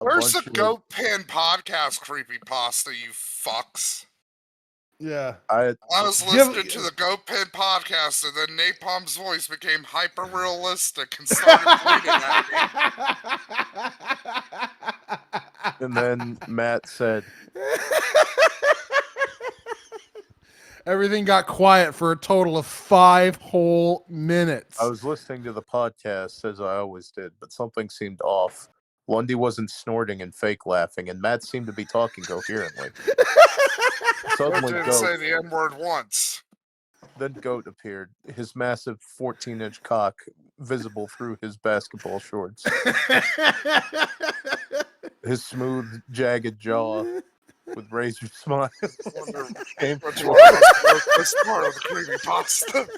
Where's the Goat Pin podcast creepypasta, you fucks? Yeah. I was listening to the Goat Pin podcast, and then Napalm's voice became hyper realistic and started bleeding at me. And then Matt said, Everything got quiet for a total of 5 whole minutes. I was listening to the podcast as I always did, but something seemed off. Lundy wasn't snorting and fake laughing, and Matt seemed to be talking coherently. Suddenly, didn't say the N-word once. Then Goat appeared, his massive 14-inch cock visible through his basketball shorts. His smooth, jagged jaw with razor smiles. Which one was this part of the creepypasta?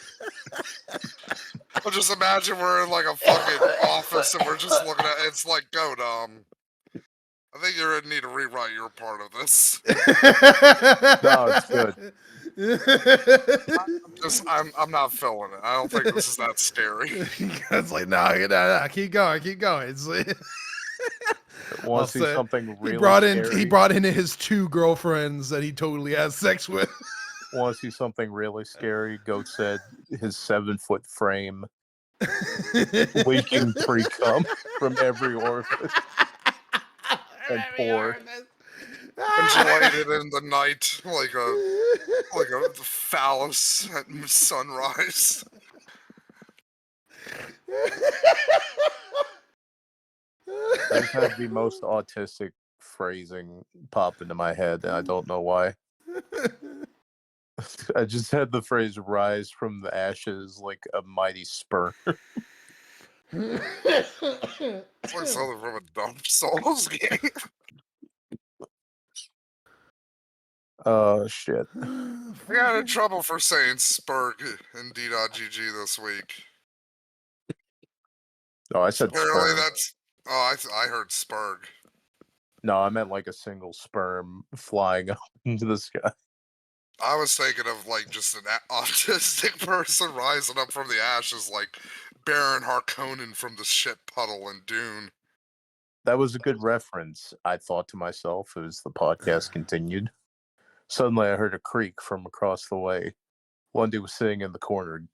I'll just imagine we're in like a fucking office and we're just looking at it's like, Goat, I think you're gonna need to rewrite your part of this. No, it's good. I'm not feeling it. I don't think this is that scary. It's like, no, keep going. It's like, Want to see something really he brought in his 2 girlfriends that he totally has sex with. Want to see something really scary? Goat said his 7-foot frame leaking pre-cum from every orifice and pore. Undulated in the night like a phallus at sunrise. I just had the most autistic phrasing pop into my head, and I don't know why. I just had the phrase "rise from the ashes like a mighty sperm." It's like something from a Dump Souls game. Oh shit! I got in trouble for saying Spurg in D.GG this week. Oh, I said apparently sperm. That's. Oh, I heard Spurg. No, I meant like a single sperm flying up into the sky. I was thinking of like just an autistic person rising up from the ashes, like Baron Harkonnen from the shit puddle in Dune. That was a good reference, I thought to myself as the podcast continued. Suddenly I heard a creak from across the way. Lundy was sitting in the corner,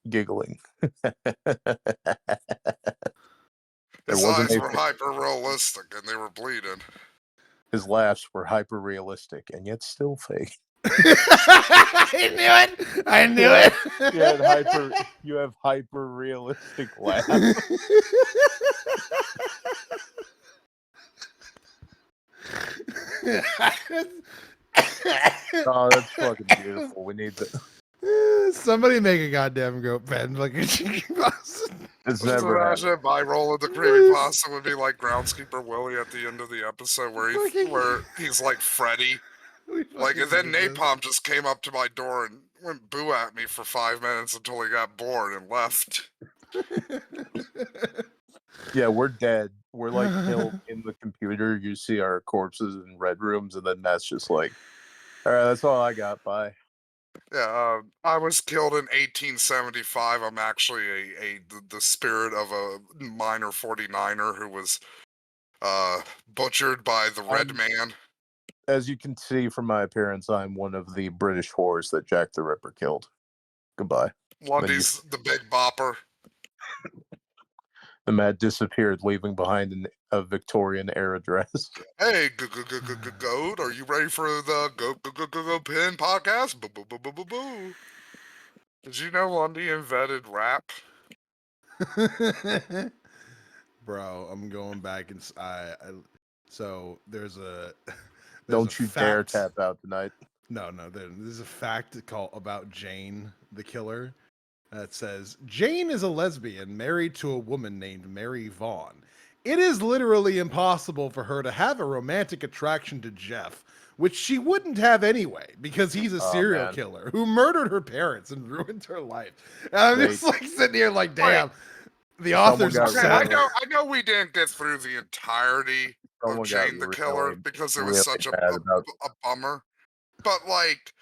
giggling. His eyes were hyper-realistic, and they were bleeding. His laughs were hyper-realistic, and yet still fake. I knew it! You have hyper-realistic laughs. Oh, that's fucking beautiful. We need that. Somebody make a goddamn Goat Pen like a creepypasta. It's never imagine my role in the creepypasta would be like Groundskeeper Willie at the end of the episode where he's like Freddy. Like, and then Napalm just came up to my door and went boo at me for 5 minutes until he got bored and left. Yeah, we're dead. We're like killed in the computer. You see our corpses in red rooms, and then that's just like, all right, that's all I got. Bye. Yeah, I was killed in 1875. I'm actually the spirit of a minor 49er who was butchered by the Red Man. As you can see from my appearance, I'm one of the British whores that Jack the Ripper killed. Goodbye. Lundy's the Big Bopper. The man disappeared, leaving behind a Victorian-era dress. Hey, Goat, are you ready for the Go Pin podcast? Boo. Did you know Lundy invented rap? Bro, I'm going back and so there's a. Don't you dare tap out tonight. No, there's a fact about Jane, the killer, that says Jane is a lesbian married to a woman named Mary Vaughn. It is literally impossible for her to have a romantic attraction to Jeff, which she wouldn't have anyway, because he's a serial killer who murdered her parents and ruined her life. And I'm just like sitting here like, damn. The author's I know we didn't get through the entirety of Jane the Killer because it was such a bummer. But like,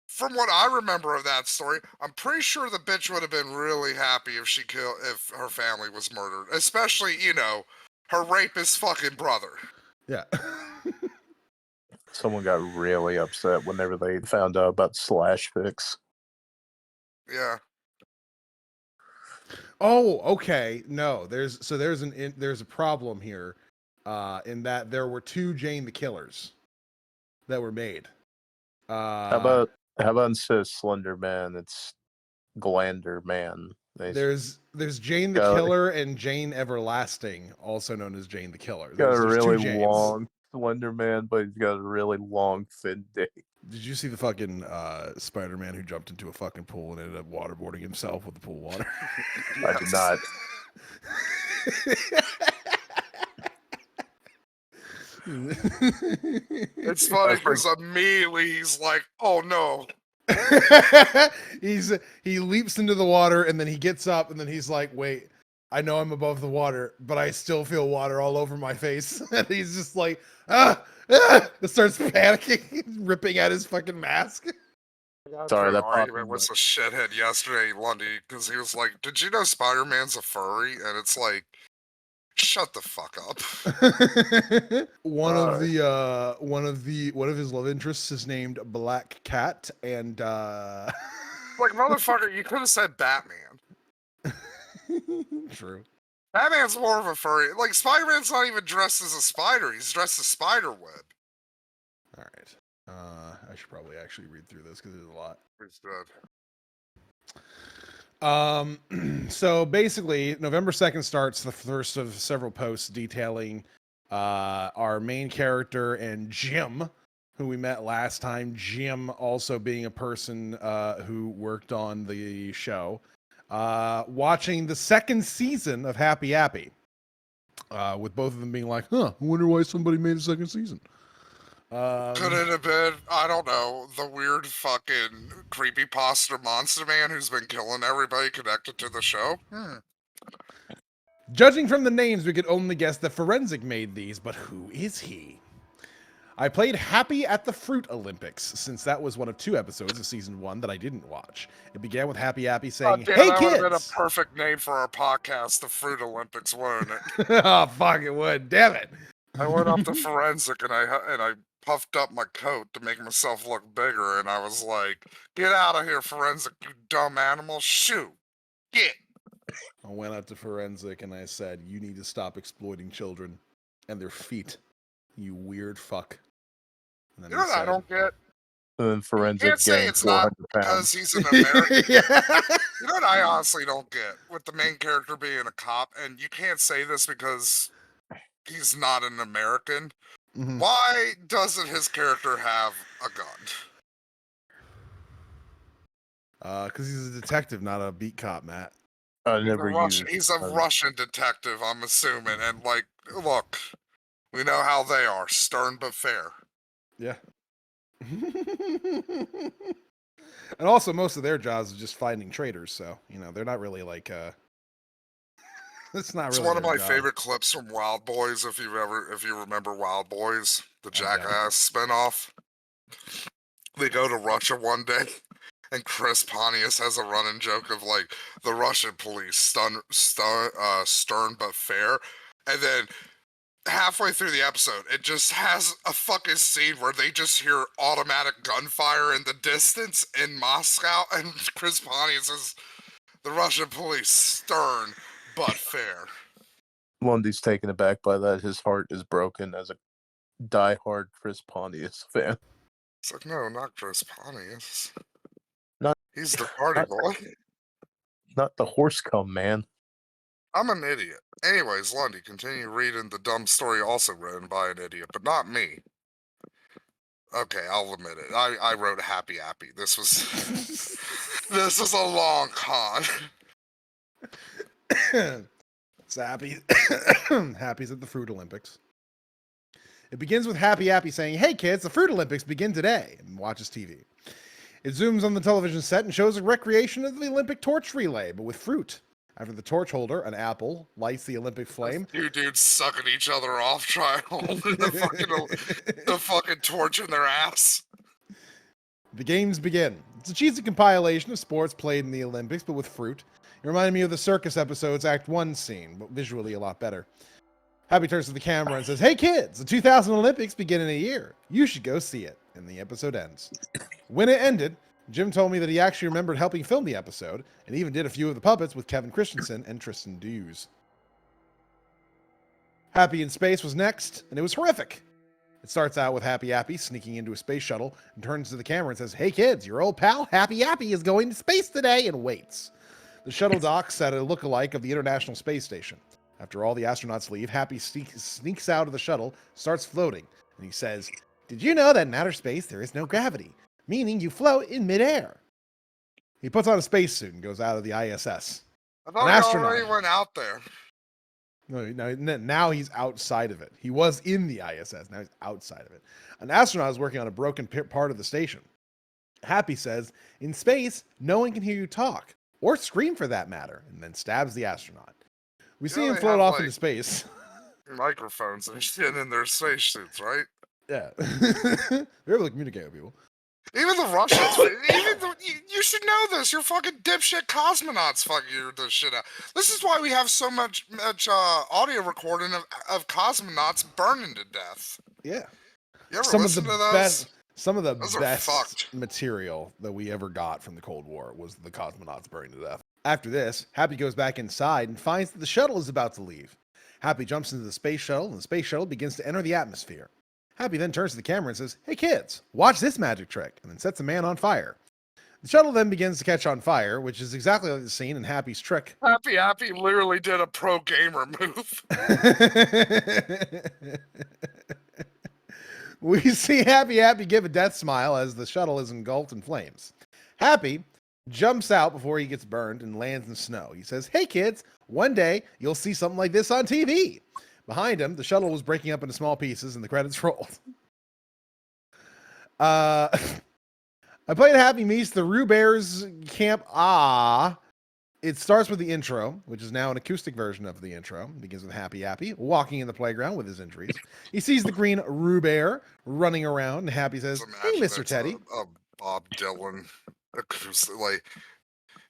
from what I remember of that story, I'm pretty sure the bitch would have been really happy if her family was murdered, especially her rapist fucking brother. Yeah. Someone got really upset whenever they found out about Slash Fix. Yeah. Oh, okay. No, there's a problem here, in that there were 2 Jane the Killers that were made. How about instead of Slender Man, it's Glander Man? There's Jane the got, Killer and Jane Everlasting, also known as Jane the Killer. got a There's really 2 Janes. long Slender Man, but he's got a really long thin dick. Did you see the fucking Spider-Man who jumped into a fucking pool and ended up waterboarding himself with the pool water? I did not. It's funny because immediately he's like, "Oh no!" He leaps into the water and then he gets up and then he's like, "Wait, I know I'm above the water, but I still feel water all over my face." And he's just like, and starts panicking, ripping at his fucking mask. Sorry, that argument with a shithead yesterday, Lundy, because he was like, "Did you know Spider-Man's a furry?" And it's like, shut the fuck up. One of his love interests is named Black Cat, and Like, motherfucker, you could have said Batman. True. Batman's more of a furry. Like, Spider-Man's not even dressed as a spider. He's dressed as Spiderweb. All right. I should probably actually read through this because there's a lot. It's good. So basically, November 2nd starts the first of several posts detailing our main character and Jim, who we met last time. Jim also being a person who worked on the show, watching the 2nd season of Happy Appy, with both of them being like, "Huh, I wonder why somebody made a 2nd season." Could it have been, I don't know, the weird fucking creepypasta monster man who's been killing everybody connected to the show? Judging from the names, we could only guess that Forensic made these, but who is he? I played Happy at the Fruit Olympics, since that was one of 2 episodes of season 1 that I didn't watch. It began with Happy Appy saying, damn, "Hey that would have been a kids!" perfect name for our podcast, the Fruit Olympics, wouldn't it? Oh, fuck, it would. Damn it. I went up to Forensic and I puffed up my coat to make myself look bigger, and I was like, "Get out of here, Forensic, you dumb animal! Shoot, get!" I went out to Forensic and I said, "You need to stop exploiting children and their feet, you weird fuck." And then You know what I don't get? And then You Forensic can't say gained it's not 400 because pounds. he's an American. Yeah. You know what I honestly don't get with the main character being a cop, and you can't say this because he's not an American. Mhm. Why doesn't his character have a gun? Because he's a detective, not a beat cop, Matt. I never used. He's a Russian detective, I'm assuming, and like, look, we know how they are, stern but fair. Yeah. And also, most of their jobs is just finding traitors, so they're not really like. It's not It's really. one of their my job. favorite clips from Wild Boys. If you remember Wild Boys, the don't. Jackass spinoff. They go to Russia one day, and Chris Pontius has a running joke of like the Russian police stern but fair, and then halfway through the episode, it just has a fucking scene where they just hear automatic gunfire in the distance in Moscow, and Chris Pontius is the Russian police stern but fair. Lundy's taken aback by that. His heart is broken as a diehard Chris Pontius fan. It's like, no, not Chris Pontius. He's the Not- party boy. Not the horse cum man. I'm an idiot. Anyways, Lundy, continue reading the dumb story also written by an idiot, but not me. Okay, I'll admit it. I wrote Happy Appy. This was a long con. It's Happy's at the Fruit Olympics. It begins with Happy Appy saying, "Hey kids, the Fruit Olympics begin today," and watches TV. It zooms on the television set and shows a recreation of the Olympic torch relay, but with fruit. After the torch holder, an apple, lights the Olympic flame. Two dudes sucking each other off, trying to hold the fucking torch in their ass. The games begin. It's a cheesy compilation of sports played in the Olympics, but with fruit. It reminded me of the circus episode's Act 1 scene, but visually a lot better. Happy turns to the camera and says, "Hey kids, the 2000 Olympics begin in a year. You should go see it." And the episode ends. When it ended, Jim told me that he actually remembered helping film the episode and even did a few of the puppets with Kevin Christensen and Tristan Dews. Happy in Space was next, and it was horrific. It starts out with Happy Appy sneaking into a space shuttle and turns to the camera and says, "Hey kids, your old pal Happy Appy is going to space today," and waits. The shuttle docks at a look-alike of the International Space Station. After all the astronauts leave, Happy sneaks out of the shuttle, starts floating, and he says, "Did you know that in outer space there is no gravity, meaning you float in midair?" He puts on a spacesuit and goes out of the ISS. I thought An he already astronaut. went out there. No, now he's outside of it. He was in the ISS. Now he's outside of it. An astronaut is working on a broken part of the station. Happy says, "In space, no one can hear you talk, or scream for that matter," and then stabs the astronaut. We see him they float have, off into space. microphones and shit in their spacesuits, right? Yeah. They're able to communicate with people. Even the Russians, you should know this. Your fucking dipshit cosmonauts figure this shit out. This is why we have so much audio recording of cosmonauts burning to death. Yeah. You ever listen to those? Some of the Those are best fucked. material that we ever got from the Cold War was the cosmonauts burning to death. After this, Happy goes back inside and finds that the shuttle is about to leave. Happy jumps into the space shuttle, and the space shuttle begins to enter the atmosphere. Happy then turns to the camera and says, "Hey kids, watch this magic trick," and then sets a man on fire. The shuttle then begins to catch on fire, which is exactly like the scene in Happy's trick. Happy literally did a pro gamer move. We see Happy give a death smile as the shuttle is engulfed in flames. Happy jumps out before he gets burned and lands in snow. He says, "Hey kids, one day you'll see something like this on TV." Behind him, the shuttle was breaking up into small pieces and the credits rolled. I played Happy meets the Roo Bears Camp. It starts with the intro, which is now an acoustic version of the intro. It begins with Happy walking in the playground with his injuries. He sees the green Roo Bear running around, and Happy says, "Hey, Mr. Teddy." A Bob Dylan acoustic, like,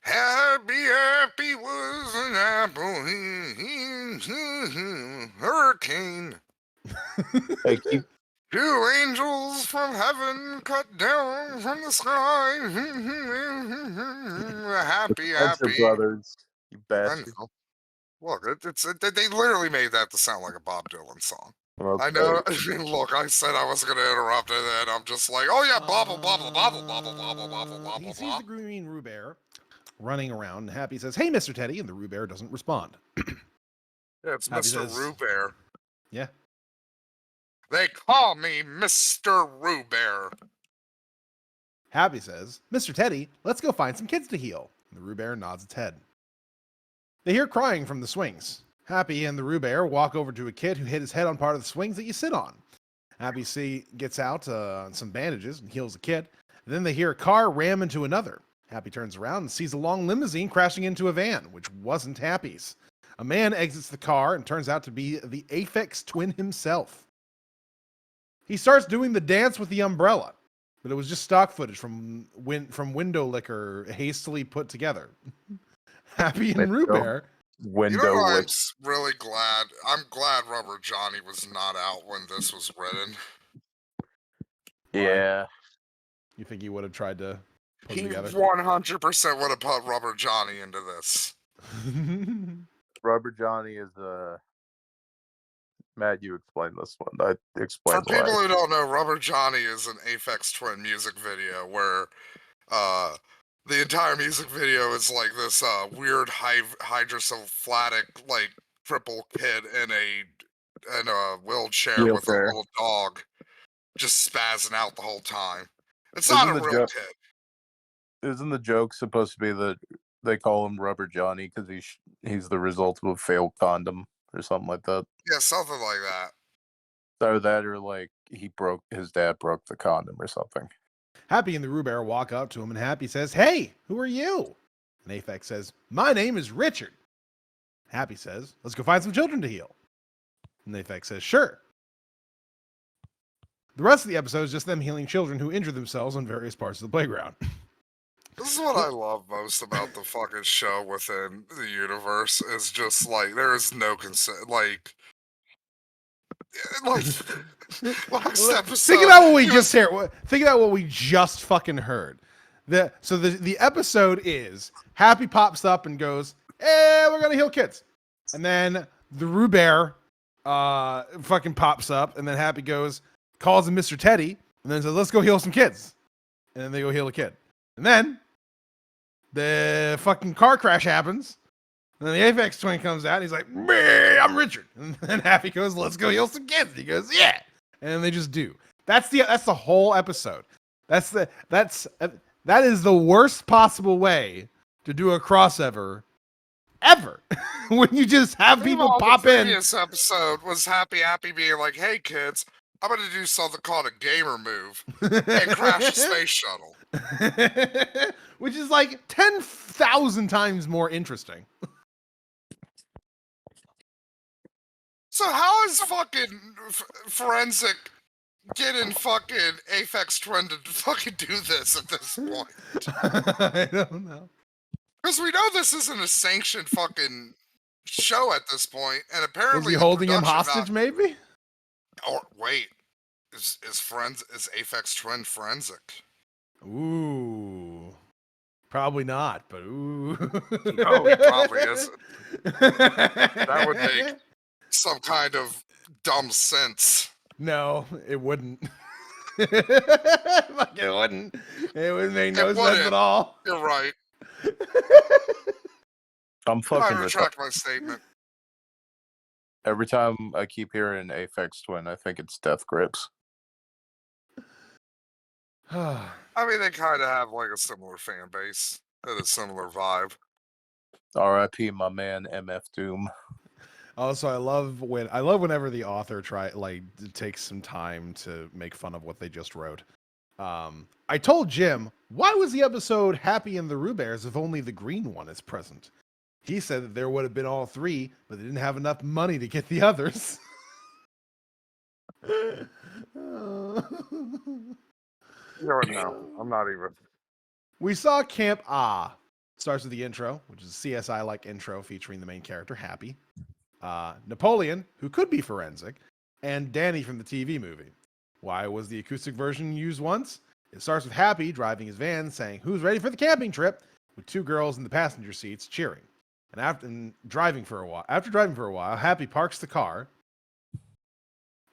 Happy was an apple, hurricane. Hey, Two angels from heaven cut down from the sky. Happy. brothers, you I bastard. know. Look, they literally made that to sound like a Bob Dylan song. Okay. I know. Look, I said I wasn't going to interrupt it, and I'm just like, oh yeah, blah blah blah blah blah blah blah blah blah blah blah blah. He sees the green Roo Bear running around, and Happy says, "Hey, Mr. Teddy," and the Roo Bear doesn't respond. Yeah, it's Happy Mr. says- Roo Bear. Yeah. They call me Mr. Roo Bear. Happy says, "Mr. Teddy, let's go find some kids to heal." And the Roo Bear nods its head. They hear crying from the swings. Happy and the Roo Bear walk over to a kid who hit his head on part of the swings that you sit on. Happy gets out some bandages and heals the kid. And then they hear a car ram into another. Happy turns around and sees a long limousine crashing into a van, which wasn't Happy's. A man exits the car and turns out to be the Aphex Twin himself. He starts doing the dance with the umbrella, but it was just stock footage from Window Licker hastily put together. Happy and Roo Bear. Window I'm lick. really glad. I'm glad Rubber Johnny was not out when this was written. Yeah. You think he would have tried to put He them together? 100% would have put Rubber Johnny into this. Rubber Johnny is Matt, you explain this one. I For explained people why. who don't know, Rubber Johnny is an Aphex Twin music video where the entire music video is like this weird hydrocephalic like cripple kid in a wheelchair with a Wheelchair. little dog just spazzing out the whole time. It's Isn't not a the real jo- kid. Isn't the joke supposed to be that they call him Rubber Johnny because he's the result of a failed condom or something like that? Yeah, something like that. So that, or like his dad broke the condom or something. Happy and the Roo Bear walk up to him, and Happy says, "Hey, who are you?" And Aphex says, "My name is Richard." Happy says, "Let's go find some children to heal." And Aphex says, "Sure." The rest of the episode is just them healing children who injure themselves on various parts of the playground. This is what I love most about the fucking show within the universe is just like there is no consent. Like Like last episode. Think about what we he just was- heard. Think about what we just fucking heard. The episode is Happy pops up and goes, we're gonna heal kids. And then the Rue Bear fucking pops up, and then Happy calls him Mr. Teddy, and then says, let's go heal some kids. And then they go heal a kid. And then the fucking car crash happens. And then the Apex Twin comes out, and he's like, I'm Richard. And then Happy goes, let's go heal some kids. And he goes, yeah. And then they just do. That's the whole episode. That is the worst possible way to do a crossover ever. When you just have people pop the in. previous episode was Happy being like, hey kids, I'm gonna do something called a gamer move and crash a space shuttle. Which is like 10,000 times more interesting. So how is fucking forensic getting fucking Aphex Twin to fucking do this at this point? I don't know. Because we know this isn't a sanctioned fucking show at this point, and apparently Was he the holding him production hostage, maybe? Or wait, is Aphex Twin forensic? Ooh. Probably not, but ooh. No, he probably isn't. That would make some kind of dumb sense. No, it wouldn't. Fuck, it wouldn't. It would make no sense at all. You're right. I'm I fucking retract my statement. Every time I keep hearing Aphex Twin, I think it's Death Grips. I mean, they kind of have like a similar fan base and a similar vibe. R.I.P. my man MF Doom. Also, I love whenever the author takes some time to make fun of what they just wrote. I told Jim, why was the episode Happy and the Rue Bears if only the green one is present? He said that there would have been all three, but they didn't have enough money to get the others. No, I'm not even. We saw Camp Ah. Starts with the intro, which is a CSI-like intro featuring the main character, Happy, Napoleon, who could be forensic, and Danny from the TV movie. Why was the acoustic version used once? It starts with Happy driving his van saying, who's ready for the camping trip? With two girls in the passenger seats cheering. And after driving for a while, Happy parks the car,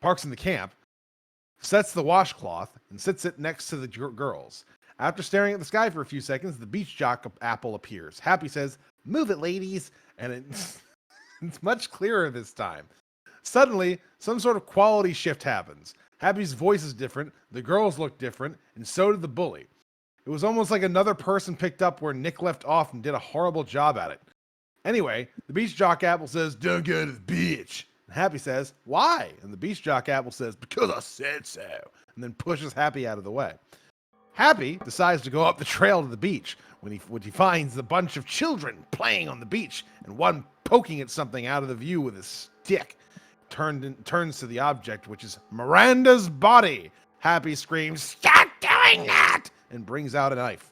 parks in the camp, sets the washcloth, and sits it next to the girls. After staring at the sky for a few seconds, the beach jock apple appears. Happy says, move it, ladies. And it's much clearer this time. Suddenly, some sort of quality shift happens. Happy's voice is different, the girls look different, and so did the bully. It was almost like another person picked up where Nick left off and did a horrible job at it. Anyway, the beach jock apple says, don't go to the beach. And Happy says, why? And the beach jock apple says, because I said so. And then pushes Happy out of the way. Happy decides to go up the trail to the beach when he finds a bunch of children playing on the beach and one poking at something out of the view with a stick. Turns to the object, which is Miranda's body. Happy screams, stop doing that! And brings out a knife.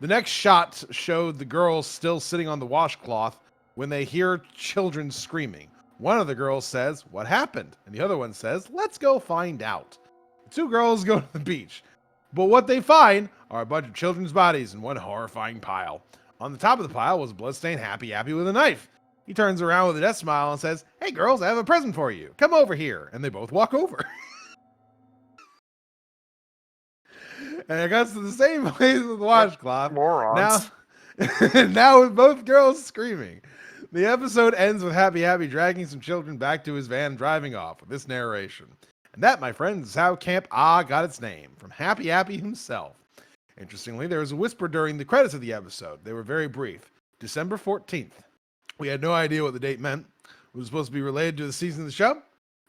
The next shot showed the girls still sitting on the washcloth when they hear children screaming. One of the girls says, what happened? And the other one says, let's go find out. The two girls go to the beach. But what they find are a bunch of children's bodies in one horrifying pile. On the top of the pile was a bloodstained Happy with a knife. He turns around with a death smile and says, hey girls, I have a present for you. Come over here. And they both walk over. And it goes to the same place with the washcloth. Morons. Now with both girls screaming. The episode ends with Happy dragging some children back to his van, driving off with this narration. And that, my friends, is how Camp Ah got its name, from Happy himself. Interestingly, there was a whisper during the credits of the episode. They were very brief. December 14th. We had no idea what the date meant. It was supposed to be related to the season of the show.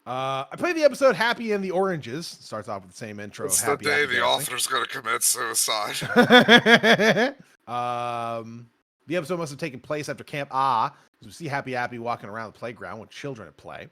I played the episode Happy and the Oranges. Starts off with the same intro. It's Happy, the day Happy the dancing. author's going to commit suicide. The episode must have taken place after Camp Ah, because we see Happy walking around the playground with children at play.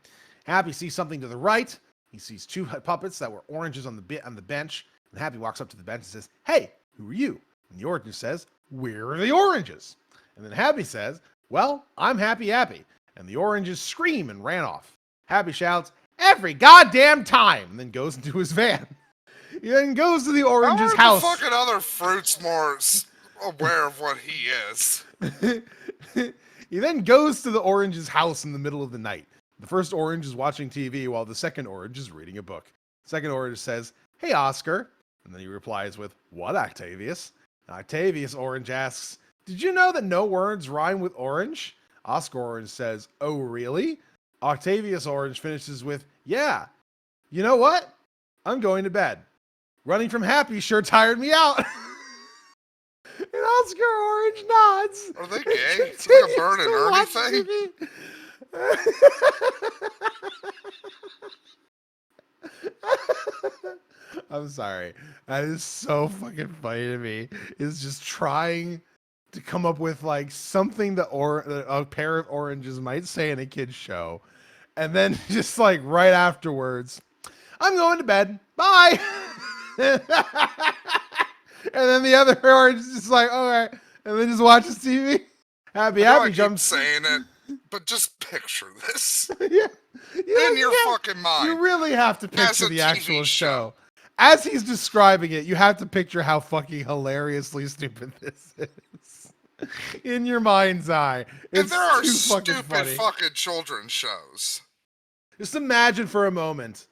Happy sees something to the right. He sees two puppets that were oranges on the bench. And Happy walks up to the bench and says, hey, who are you? And the orange says, where are the oranges? And then Happy says, well, I'm Happy. And the oranges scream and ran off. Happy shouts, every goddamn time. And then goes into his van. He then goes to the How orange's are house. the fucking other fruits more aware of what he is? He then goes to the orange's house in the middle of the night. The first orange is watching TV while the second orange is reading a book. The second orange says, "Hey, Oscar." And then he replies with, "What, Octavius?" And Octavius Orange asks, "Did you know that no words rhyme with orange?" Oscar Orange says, "Oh, really?" Octavius Orange finishes with, "Yeah. You know what? I'm going to bed. Running from Happy sure tired me out." And Oscar Orange nods. Are they and gay? It's like a continues Bert and to Ernie watch thing? TV. I'm sorry. That is so fucking funny to me. Is just trying to come up with like something that a pair of oranges might say in a kid's show, and then just like right afterwards, "I'm going to bed. Bye." And then the other orange is just like, "All right," and then just watches TV. I know I Happy keep jumps. saying it, but just picture this Yeah. in your fucking mind. You really have to As picture a the TV actual show. show. As he's describing it, you have to picture how fucking hilariously stupid this is. In your mind's eye. And It's there are too fucking stupid funny. fucking children's shows. Just imagine for a moment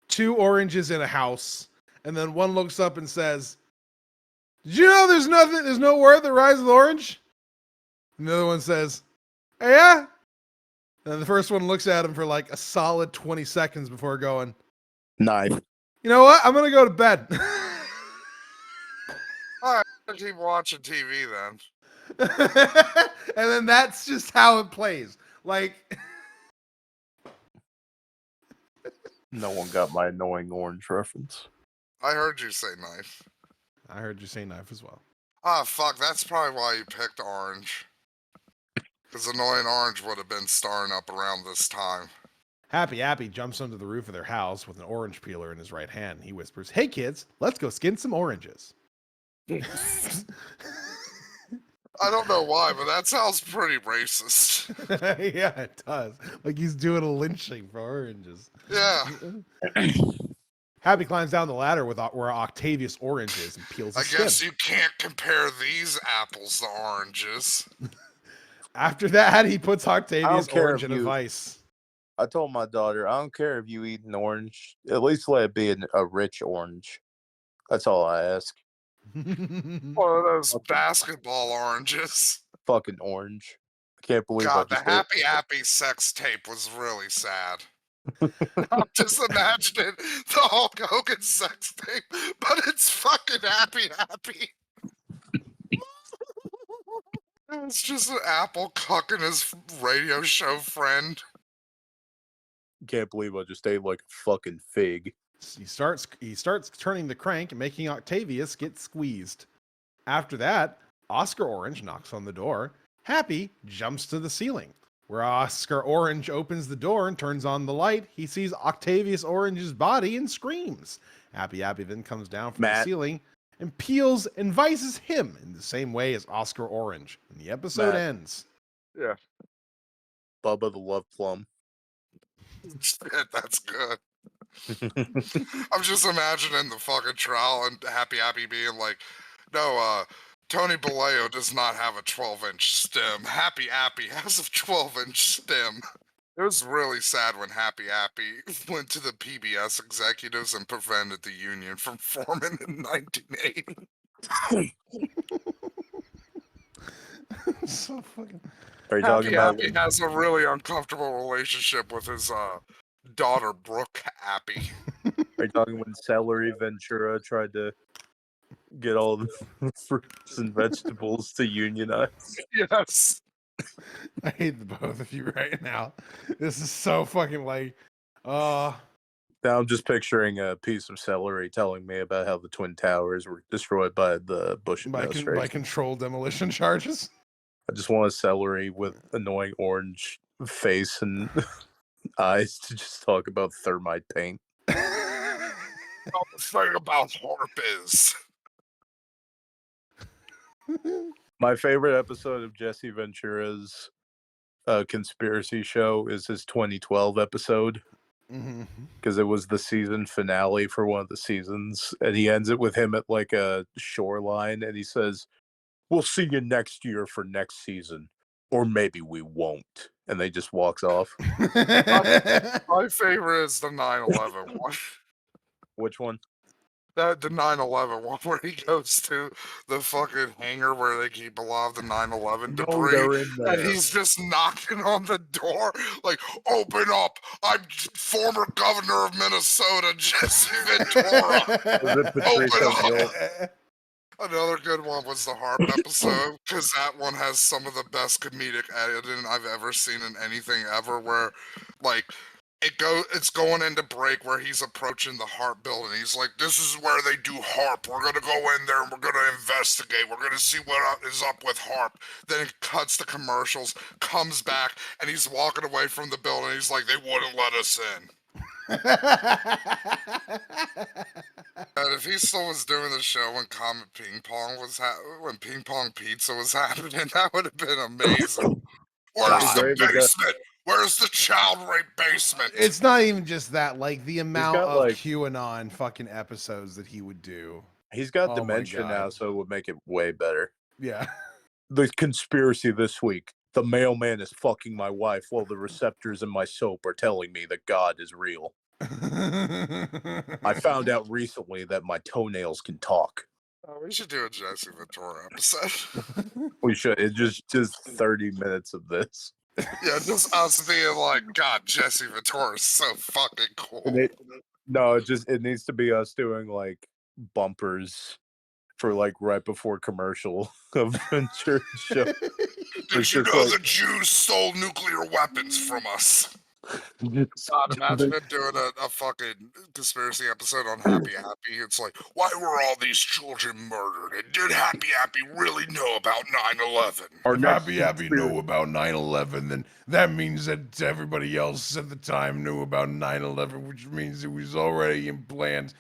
2 oranges in a house, and then one looks up and says, "Did you know there's no word that rhymes with orange?" And the other one says, "Oh, yeah?" And the first one looks at him for like a solid 20 seconds before going, Knife. "You know what? I'm going to go to bed." Alright, I'll keep watching TV then. And then that's just how it plays. Like, No one got my annoying orange reference. I heard you say knife. I heard you say knife as well. Ah, fuck, that's probably why you picked orange. Because annoying orange would have been starring up around this time. Happy Appy jumps onto the roof of their house with an orange peeler in his right hand. He whispers, "Hey kids, let's go skin some oranges." I don't know why, but that sounds pretty racist. Yeah, it does. Like he's doing a lynching for oranges. Yeah. Happy climbs down the ladder with where Octavius Orange is and peels I his guess skin. you can't compare these apples to oranges. After that, he puts Octavius care Orange if in a you- vice. I told my daughter, I don't care if you eat an orange. At least let it be a rich orange. That's all I ask. One of those basketball oranges. Fucking orange. I can't believe God, I the just Happy sex tape was really sad. I'm just imagining the Hulk Hogan sex tape, but it's fucking Happy. It's just an apple cucking his radio show friend. can't believe I just ate like a fucking fig. He starts turning the crank and making Octavius get squeezed. After that, Oscar Orange knocks on the door. Happy jumps to the ceiling. Where Oscar Orange opens the door and turns on the light, he sees Octavius Orange's body and screams. Happy then comes down from the ceiling and peels and vices him in the same way as Oscar Orange. And the episode ends. Yeah. Bubba the Love Plum. Shit, that's good. I'm just imagining the fucking trial and Happy being like, "No, Tony Baleo does not have a 12-inch stem. Happy has a 12-inch stem." It was really sad when Happy went to the PBS executives and prevented the union from forming in 1980. So fucking. Are you talking about? Happy has a really uncomfortable relationship with his daughter, Brooke Appy. Are you talking when Celery Ventura tried to get all the fruits and vegetables to unionize? Yes. I hate the both of you right now. This is so fucking like, Now I'm just picturing a piece of celery telling me about how the Twin Towers were destroyed by the Bush by administration. controlled demolition charges. I just want a celery with annoying orange face and eyes to just talk about thermite paint. Well, the thing about HARP is, My favorite episode of Jesse Ventura's conspiracy show is his 2012 episode because it was the season finale for one of the seasons, and he ends it with him at like a shoreline, and he says, "We'll see you next year for next season, or maybe we won't," and they just walks off. My favorite is the 9/11 one. Which one? The 9/11 one where he goes to the fucking hangar where they keep a lot of the 9/11 No, debris, they're in and there. he's just knocking on the door, like, "Open up! I'm former governor of Minnesota, Jesse Ventura. Was it Open Patricia up!" Neal? Another good one was the harp episode, because that one has some of the best comedic editing I've ever seen in anything ever, where, like, it's going into break where he's approaching the harp building. He's like, "This is where they do harp. We're gonna go in there and we're gonna investigate. We're gonna see what is up with harp." Then it cuts to commercials, comes back, and he's walking away from the building. He's like, "They wouldn't let us in." And if he still was doing the show when Comet Ping Pong was when Ping Pong Pizza was happening, that would have been amazing. Where's He's the very good. basement? Where's the child rape basement? It's not even just that, like the amount got, of like- QAnon fucking episodes that he would do. He's got Oh my dementia now, God. so it would make it way better. Yeah. The conspiracy this week: the mailman is fucking my wife while the receptors in my soap are telling me that God is real. I found out recently that my toenails can talk. Oh, we should do a Jesse Ventura episode. We should. It's just 30 minutes of this. Yeah, just us being like, "God, Jesse Ventura is so fucking cool." No, it needs to be us doing like bumpers for like right before commercial of Ventura show. Did It's you just know like- the Jews stole nuclear weapons from us? It's- God, imagine him doing a fucking conspiracy episode on Happy Happy. It's like, why were all these children murdered? And did Happy Happy really know about 9/11? Our If next Happy Happy conspiracy- knew about 9/11, then that means that everybody else at the time knew about 9/11, which means it was already in plans,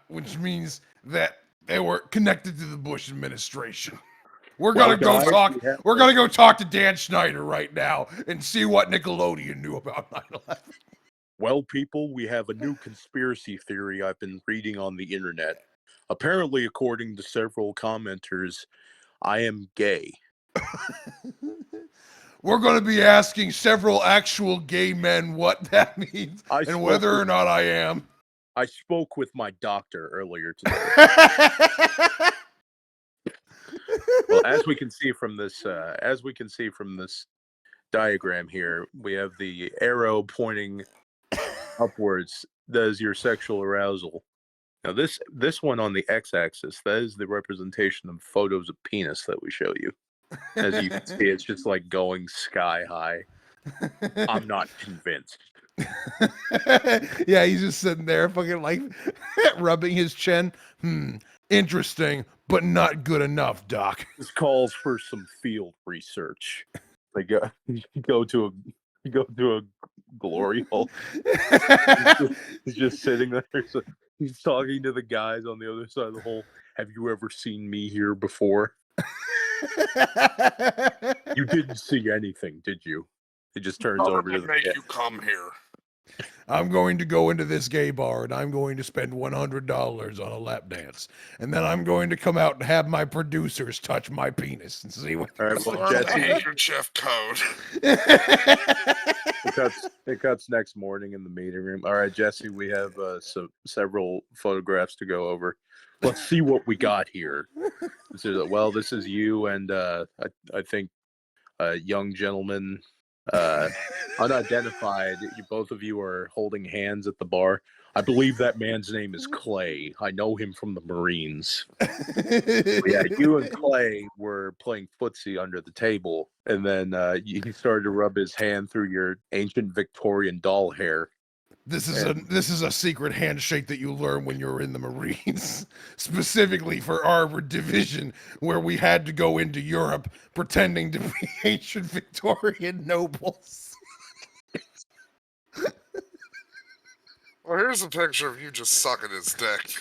which means that they were connected to the Bush administration. We're gonna go guys, talk. we have We're to- gonna go talk to Dan Schneider right now and see what Nickelodeon knew about 9/11. Well, people, we have a new conspiracy theory I've been reading on the internet. Apparently, according to several commenters, I am gay. We're gonna be asking several actual gay men what that means I and spoke whether or with- not I am. I spoke with my doctor earlier today. Well, as we can see from this, diagram here, we have the arrow pointing upwards. That is your sexual arousal. Now, this one on the x-axis, that is the representation of photos of penis that we show you. As you can see, it's just like going sky high. I'm not convinced. Yeah, he's just sitting there, fucking like rubbing his chin. Interesting, but not good enough, Doc. This calls for some field research. They go to a glory hole. He's just sitting there. So he's talking to the guys on the other side of the hole. Have you ever seen me here before? You didn't see anything, did you? It just turns over to Government the make guy. you come here. I'm going to go into this gay bar and I'm going to spend $100 on a lap dance. And then I'm going to come out and have my producers touch my penis and see what. All right, well, Learn the Jesse, handkerchief code. it cuts next morning in the meeting room. All right, Jesse, we have several photographs to go over. Let's see what we got here. This is you and I think a young gentleman, unidentified. Both of you are holding hands at the bar. I believe that man's name is Clay. I know him from the Marines. Yeah, you and Clay were playing footsie under the table, and then he started to rub his hand through your ancient Victorian doll hair. This is a secret handshake that you learn when you're in the Marines, specifically for our division, where we had to go into Europe pretending to be ancient Victorian nobles. Well, here's a picture of you just sucking his dick.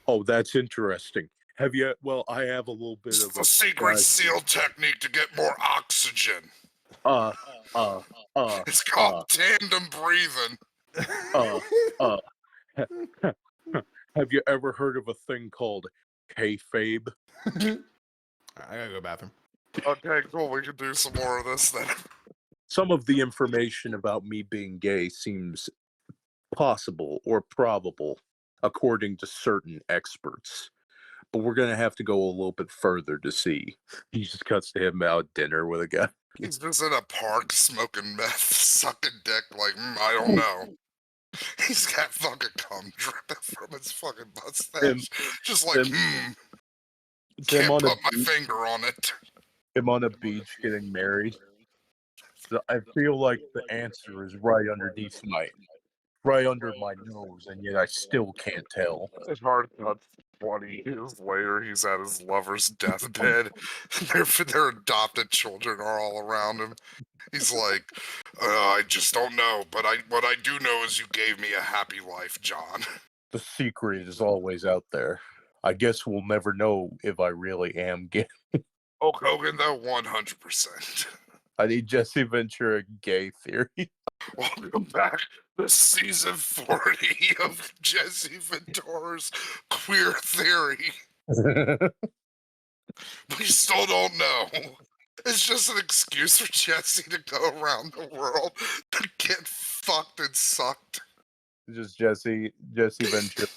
Oh, that's interesting. Have you? Well, I have a little bit It's of the a secret seal technique to get more oxygen. uh uh uh It's called tandem breathing. uh uh. Have you ever heard of a thing called kayfabe? I gotta go to the bathroom. Okay, cool. We can do some more of this then. Some of the information about me being gay seems possible or probable, according to certain experts. But we're gonna have to go a little bit further to see. He just cuts to him out at dinner with a guy. He's just in a park smoking meth, sucking dick like, I don't know. He's got fucking cum dripping from his fucking Him, mustache. Just like, him, it's him can't on a put my beach, finger on it. him on a beach getting married. So I feel like the answer is right under my nose, and yet I still can't tell. It's hard cut 20 years later. He's at his lover's deathbed. Their adopted children are all around him. He's like, I just don't know, but what I do know is you gave me a happy life, John. The secret is always out there. I guess we'll never know if I really am gay. Hulk Hogan, though, 100%. I need Jesse Ventura gay theory. Welcome back to season 40 of Jesse Ventura's Queer Theory. We still don't know. It's just an excuse for Jesse to go around the world to get fucked and sucked. Just Jesse Ventura.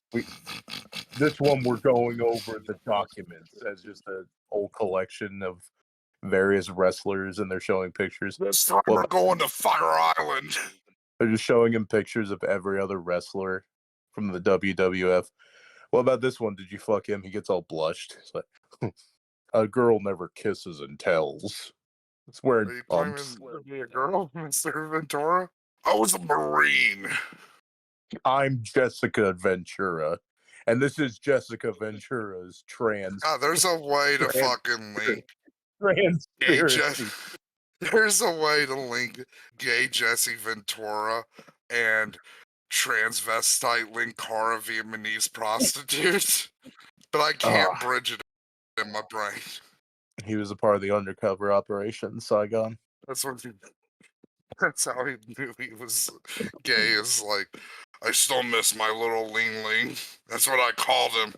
This one we're going over the documents as just an old collection of various wrestlers, and they're showing pictures. This time we're going to Fire Island. They're just showing him pictures of every other wrestler from the WWF. What about this one? Did you fuck him? He gets all blushed. It's like, a girl never kisses and tells. It's Are wearing you pumps. claiming to be a girl, Mr. Ventura? I was a Marine. I'm Jessica Ventura, and this is Jessica Ventura's trans. God, there's a way to Trans- fucking link gay Transpiracy. There's a way to link gay Jesse Ventura and transvestite Linkara Vietnamese prostitute, but I can't bridge it in my brain. He was a part of the undercover operation in Saigon. That's what that's how he knew he was gay, is like, I still miss my little Ling Ling. That's what I called him.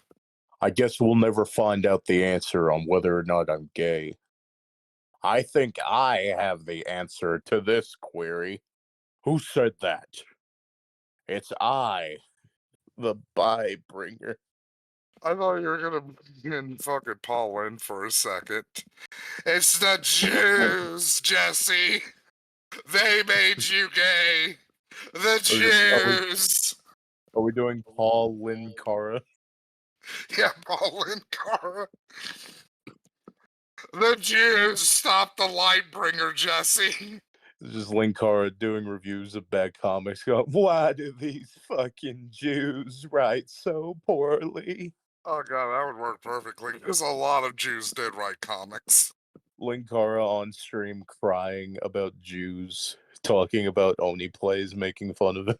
I guess we'll never find out the answer on whether or not I'm gay. I think I have the answer to this query. Who said that? It's I, the bye bringer. I thought you were gonna bring in fucking Paul in for a second. It's the Jews, Jesse. They made you gay. The Jews. Are we doing Paul Linkara? Yeah, Paul and Cara. The Jews stop the Lightbringer, Jesse. It's just Linkara doing reviews of bad comics. Going, why do these fucking Jews write so poorly? Oh god, that would work perfectly. Because a lot of Jews did write comics. Linkara on stream crying about Jews, talking about Oni plays, making fun of it.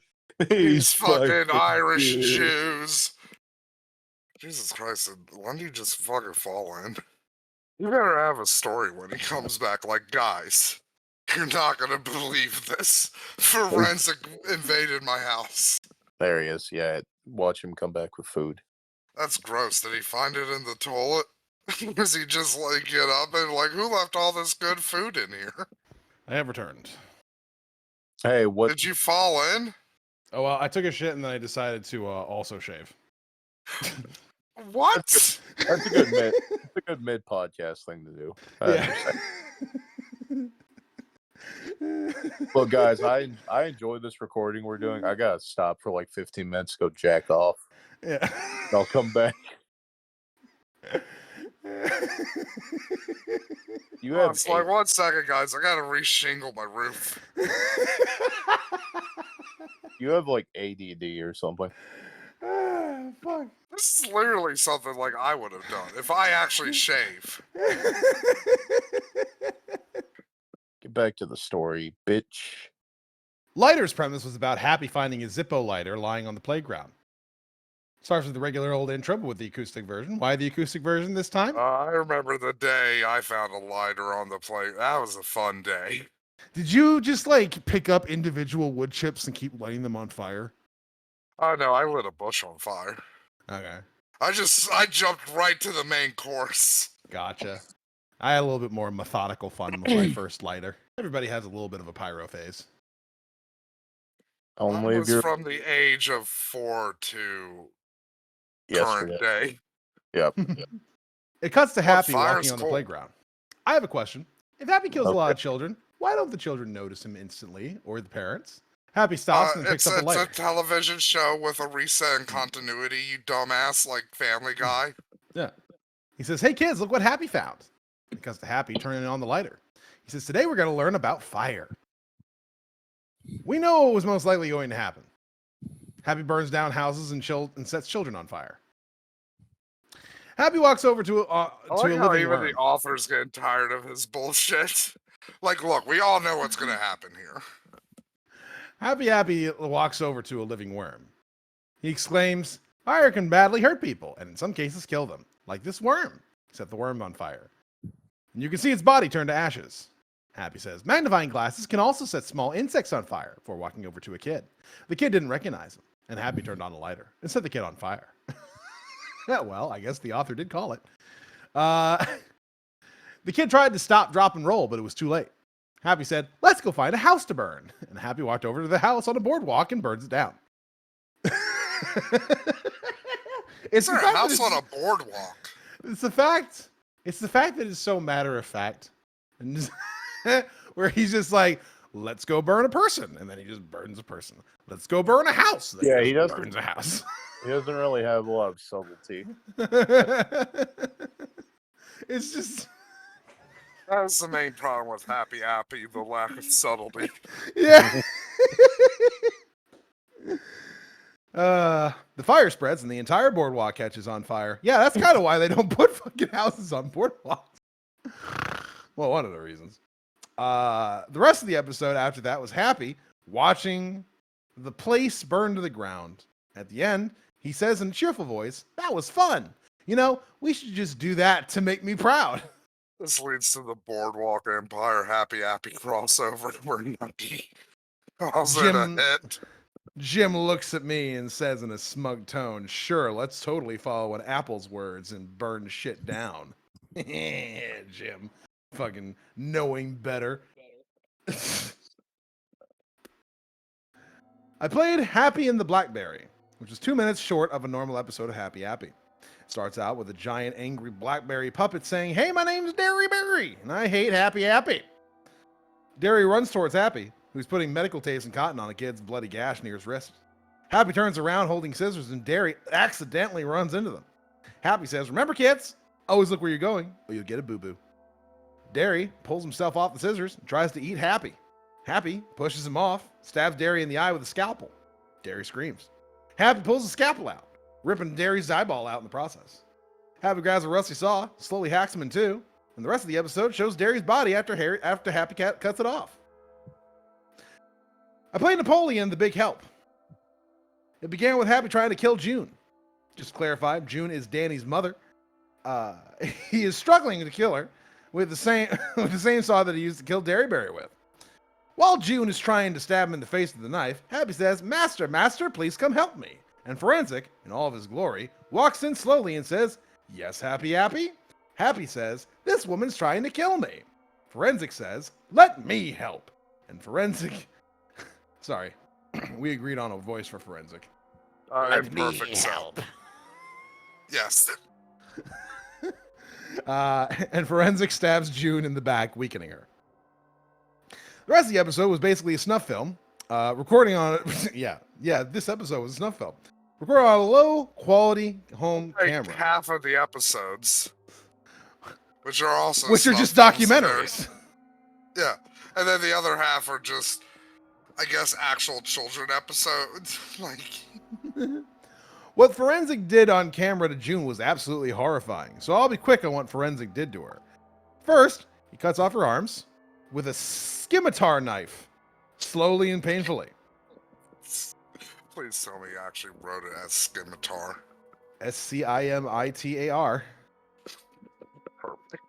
These fucking Irish Jews. Jesus Christ, when do you just fucking fall in? You better have a story when he comes back, like, guys, you're not gonna believe this. Forensic invaded my house. There he is. Yeah, watch him come back with food. That's gross. Did he find it in the toilet? Does he just, like, get up and, like, who left all this good food in here? I have returned. Hey, what? Did you fall in? Oh, well, I took a shit and then I decided to also shave. What? That's a good mid. That's a good mid podcast thing to do. Well, guys, I enjoy this recording we're doing. I gotta stop for like 15 minutes, go jack off. Yeah. I'll come back. You have It's like, 1 second, guys. I gotta reshingle my roof. you have like ADD or something. Fuck. This is literally something like I would have done if I actually shave. Get back to the story, bitch. Lighter's premise was about Happy finding a Zippo lighter lying on the playground. Starts with the regular old intro, but with the acoustic version. Why the acoustic version this time? I remember the day I found a lighter on the plate. That was a fun day. Did you just like pick up individual wood chips and keep lighting them on fire? Oh no, I lit a bush on fire. Okay, I jumped right to the main course. gotcha. I had a little bit more methodical fun with my first lighter. Everybody has a little bit of a pyro phase. I Only if was you're from the age of 4 to yesterday. current day. Yep. It cuts to Happy fire's walking on the cool. playground. I have a question. If Happy kills a lot Okay. of children, why don't the children notice him instantly, or the parents? Happy stops and picks up a It's lighter. a television show with a reset in continuity, you dumbass, like Family Guy. Yeah. He says, "Hey kids, look what Happy found." It cuts to Happy turning on the lighter. He says, "Today we're going to learn about fire." We know what was most likely going to happen. Happy burns down houses and sets children on fire. Happy walks over to I a like how living even worm. the author's getting tired of his bullshit. Like, look, we all know what's gonna happen here. Happy walks over to a living worm. He exclaims, "Fire can badly hurt people, and in some cases kill them, like this worm." He set the worm on fire. And you can see its body turn to ashes. Happy says, "Magnifying glasses can also set small insects on fire," before walking over to a kid. The kid didn't recognize him, and Happy turned on a lighter and set the kid on fire. Well, I guess the author did call it. The kid tried to stop, drop, and roll, but it was too late. Happy said, "Let's go find a house to burn." And Happy walked over to the house on a boardwalk and burns it down. Is It's the there a fact that house it's- on a boardwalk? It's the fact. It's the fact that it's so matter of fact, and just where he's just like, "Let's go burn a person," and then he just burns a person. "Let's go burn a house." Then Yeah, he he just doesn't- burns a house. He doesn't really have a lot of subtlety. It's just, That's the main problem with Happy Appy, the lack of subtlety. yeah. The fire spreads and the entire boardwalk catches on fire. Yeah, that's kind of why they don't put fucking houses on boardwalks. Well, one of the reasons. The rest of the episode after that was Happy watching the place burn to the ground. At the end, he says in a cheerful voice, "That was fun. You know, we should just do that to make me proud." This leads to the Boardwalk Empire Happy Appy crossover where Nucky calls it a Jim- hit. Jim looks at me and says in a smug tone, "Sure, let's totally follow in Apple's words and burn shit down." Jim, fucking knowing better. I played Happy in the Blackberry, which is 2 minutes short of a normal episode of Happy Appy. It starts out with a giant angry blackberry puppet saying, "Hey, my name's Derry Berry, and I hate Happy Appy." Derry runs towards Happy, who's putting medical tapes and cotton on a kid's bloody gash near his wrist. Happy turns around holding scissors, and Derry accidentally runs into them. Happy says, "Remember, kids, always look where you're going, or you'll get a boo-boo." Derry pulls himself off the scissors and tries to eat Happy. Happy pushes him off, stabs Derry in the eye with a scalpel. Derry screams. Happy pulls the scalpel out, ripping Derry's eyeball out in the process. Happy grabs a rusty saw, slowly hacks him in two, and the rest of the episode shows Derry's body after Happy cuts it off. I played Napoleon, the Big Help. It began with Happy trying to kill June. Just to clarify, June is Danny's mother. He is struggling to kill her with the same saw that he used to kill Derryberry with. While June is trying to stab him in the face with the knife, Happy says, "Master, master, please come help me." And Forensic, in all of his glory, walks in slowly and says, "Yes, Happy Appy?" Happy says, "This woman's trying to kill me." Forensic says, "Let me help." And Forensic... Sorry, we agreed on a voice for Forensic. Perfect sound. Yes. And Forensic stabs June in the back, weakening her. The rest of the episode was basically a snuff film. Recording on it, yeah, this episode was a snuff film. Recorded on a low-quality home Like camera, half of the episodes, which are also which are snuff just films, so they're- documentaries. Yeah, and then the other half are just, I guess, actual children episodes. Like, What Forensic did on camera to June was absolutely horrifying, so I'll be quick on what Forensic did to her. First, he cuts off her arms with a scimitar knife, slowly and painfully. please tell me you actually wrote it as scimitar. Scimitар. Perfect.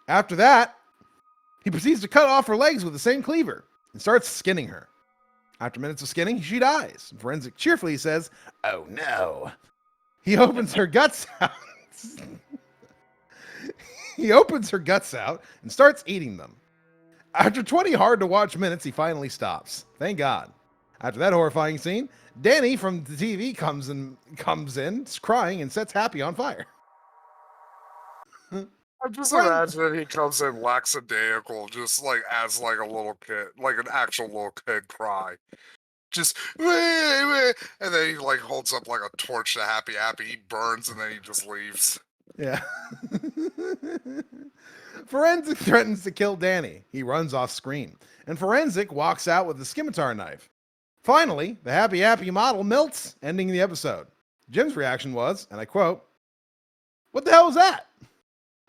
After that, he proceeds to cut off her legs with the same cleaver and starts skinning her. After minutes of skinning, she dies. Forensic cheerfully says, "Oh no." He opens her guts out. He opens her guts out and starts eating them. After 20 hard to watch minutes, he finally stops. Thank God. After that horrifying scene, Danny from the TV comes in crying and sets Happy on fire. I'm just Right. imagining he comes in lackadaisical, just like as like a little kid, like an actual little kid cry. Just and then he like holds up like a torch to Happy. He burns and then he just leaves. Yeah. Forensic threatens to kill Danny. He runs off screen, and Forensic walks out with a scimitar knife. Finally, the Happy model melts, ending the episode. Jim's reaction was, and I quote, "What the hell was that?"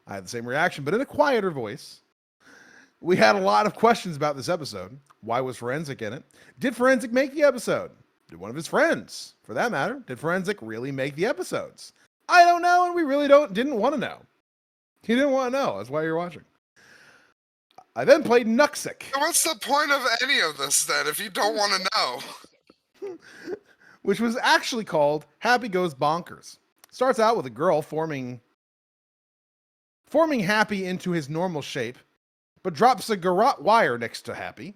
I had the same reaction, but in a quieter voice. We had a lot of questions about this episode. Why was Forensic in it? Did Forensic make the episode? Did one of his friends, for that matter, did Forensic really make the episodes? I don't know, and we really didn't want to know. He didn't want to know. That's why you're watching. I then played Nuxic, What's the point of any of this then if you don't want to know? which was actually called Happy Goes Bonkers. Starts out with a girl forming Happy into his normal shape, but drops a garrote wire next to Happy.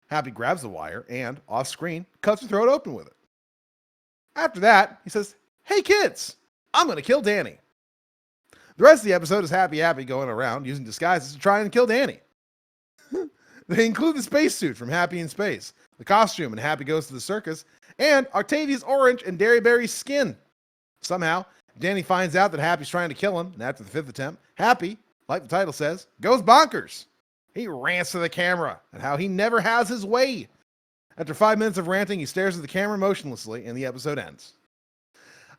Happy grabs the wire and, off screen, cuts her throat open with it. After that, he says, "Hey kids, I'm going to kill Danny." The rest of the episode is Happy going around using disguises to try and kill Danny. They include the spacesuit from Happy in Space, the costume in Happy Goes to the Circus, and Octavia's orange and Dairyberry's skin. Somehow, Danny finds out that Happy's trying to kill him, and after the 5th attempt, Happy, like the title says, goes bonkers. He rants to the camera and how he never has his way. After 5 minutes of ranting, he stares at the camera motionlessly, and the episode ends.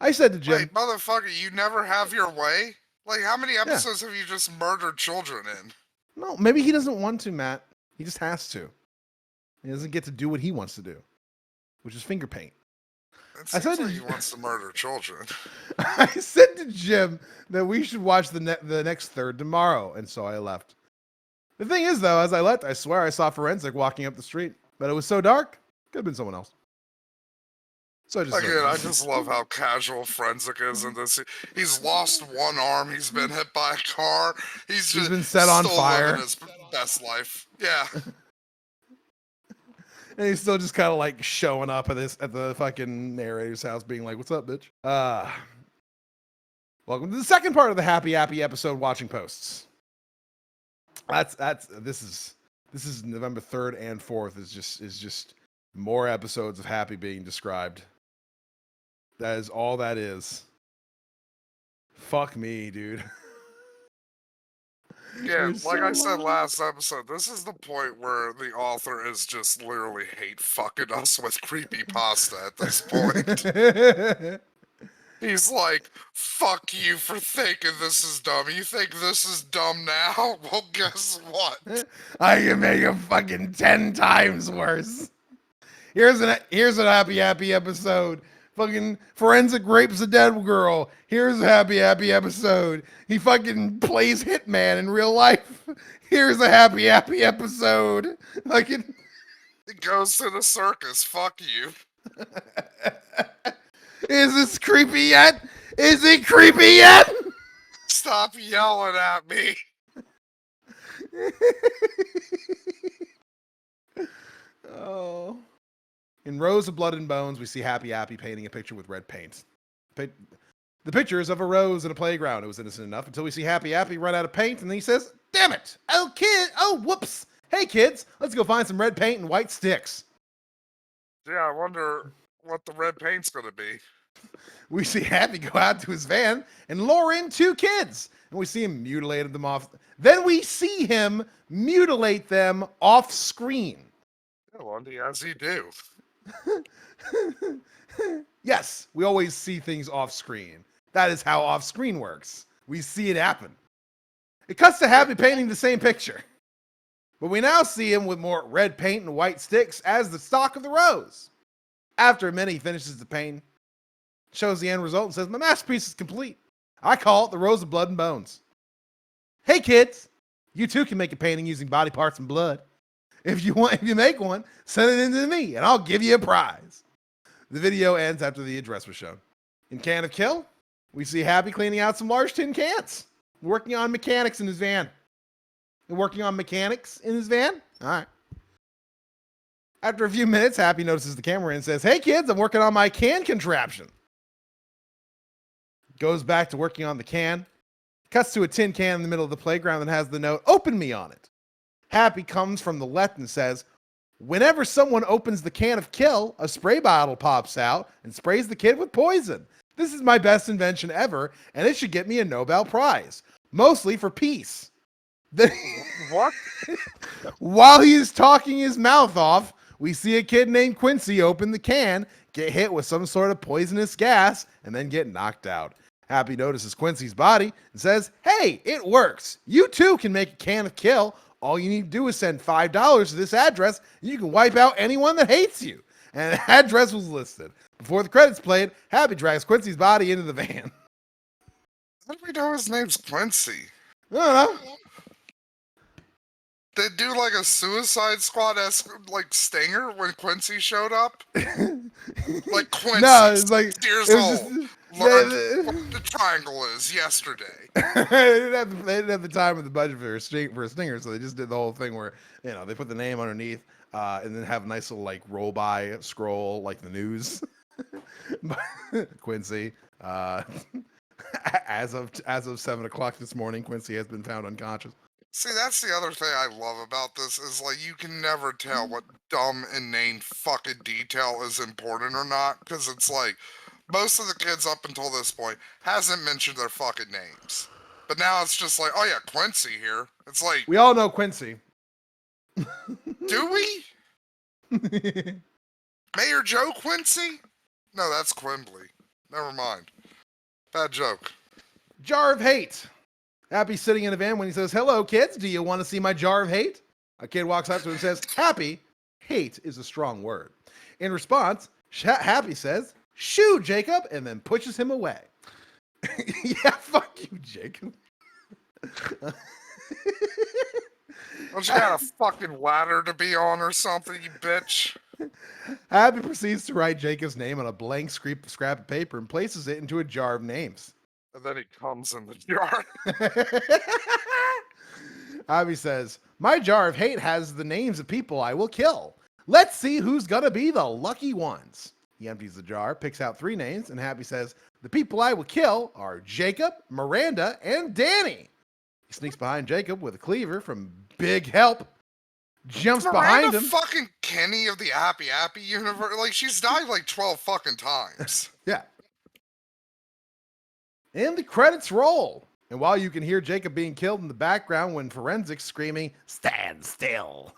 I said to Jim, Wait, motherfucker, you never have your way? Like, how many episodes have you just murdered children in? no, maybe he doesn't want to, Matt. He just has to. He doesn't get to do what he wants to do, which is finger paint. It I seems said like he wants to murder children. I said to Jim that we should watch the next third tomorrow, and so I left. The thing is, though, as I left, I swear I saw Forensic walking up the street, but it was so dark, could have been someone else. So I just Again, I just love how casual Forensic is in this. He's lost one arm. He's been hit by a car. He's just been set on still fire. living his best life. Yeah. And he's still just kind of like showing up at the fucking narrator's house, being like, "What's up, bitch?" Welcome to the second part of the Happy episode watching posts. This is November 3rd and 4th is just more episodes of Happy being described. That is all that is. Fuck me, dude. Yeah, There's like so I said long. last episode, this is the point where the author is just literally hate fucking us with creepypasta at this point. He's like, fuck you for thinking this is dumb. You think this is dumb now? Well, guess what? I can make it fucking 10 times worse. Here's an Happy episode. Fucking Forensic rapes a dead girl. Here's a Happy episode. He fucking plays Hitman in real life. Here's a Happy episode. Fucking It goes to the circus. Fuck you. Is this creepy yet? Is it creepy yet? Stop yelling at me. Oh. In Rows of Blood and Bones, we see Happy painting a picture with red paint. The picture is of a rose in a playground. It was innocent enough until we see Happy run out of paint, and then he says, "Damn it! Oh, whoops! Hey, kids, let's go find some red paint and white sticks." Yeah, I wonder what the red paint's gonna be. We see Happy go out to his van and lure in 2 kids, and we see him mutilate them off. Then we see him mutilate them off screen. Yeah, Lundy, as he do. Yes, we always see things off screen. That is how off screen works. We see it happen. It cuts to Happy painting the same picture, but we now see him with more red paint and white sticks as the stalk of the rose. After a minute, he finishes the paint. shows the end result and says, my masterpiece is complete. I call it the Rose of Blood and Bones. Hey kids, you too can make a painting using body parts and blood. If you make one, send it in to me and I'll give you a prize. The video ends after the address was shown. In Can of Kill, we see Happy cleaning out some large tin cans, working on mechanics in his van. All right. After a few minutes, Happy notices the camera and says, hey kids, I'm working on my can contraption. Goes back to working on the can. Cuts to a tin can in the middle of the playground that has the note, open me on it. Happy comes from the left and says, whenever someone opens the can of kill, a spray bottle pops out and sprays the kid with poison. This is my best invention ever, and it should get me a Nobel Prize. Mostly for peace. What? While he is talking his mouth off, we see a kid named Quincy open the can, get hit with some sort of poisonous gas, and then get knocked out. Happy notices Quincy's body and says, hey, it works. You too can make a can of kill. All you need to do is send $5 to this address, and you can wipe out anyone that hates you. And the address was listed. Before the credits played, Happy drags Quincy's body into the van. How do we know his name's Quincy? I don't know. They do like a Suicide Squad-esque like stinger when Quincy showed up? Like Quincy. No, it's like 6 years it was old. just- Learned what the triangle is yesterday. they didn't have the time or the budget for a stinger, so they just did the whole thing where they put the name underneath and then have a nice little like roll by scroll like the news. Quincy, as of 7:00 this morning, Quincy has been found unconscious. See, that's the other thing I love about this is like you can never tell what dumb inane fucking detail is important or not, because it's like most of the kids up until this point hasn't mentioned their fucking names. But now it's just like, oh yeah, Quincy here. It's like, We all know Quincy. do we? Mayor Joe Quincy? No, that's Quimbley. Never mind. Bad joke. Jar of hate. Happy sitting in a van when he says, hello kids, do you want to see my jar of hate? A kid walks up to him and says, Happy, hate is a strong word. In response, Happy says, shoo, Jacob, and then pushes him away. Yeah, fuck you, Jacob. Don't you got a fucking ladder to be on or something, you bitch? Happy proceeds to write Jacob's name on a blank scrap of paper and places it into a jar of names. And then he comes in the jar. Abby says, my jar of hate has the names of people I will kill. Let's see who's gonna be the lucky ones. He empties the jar, picks out 3 names, and Happy says, the people I will kill are Jacob, Miranda, and Danny. He sneaks behind Jacob with a cleaver from Big Help, jumps behind him. Fucking Kenny of the Appy universe. Like, she's died like 12 fucking times. Yeah. And the credits roll. And while you can hear Jacob being killed in the background when forensics screaming, stand still.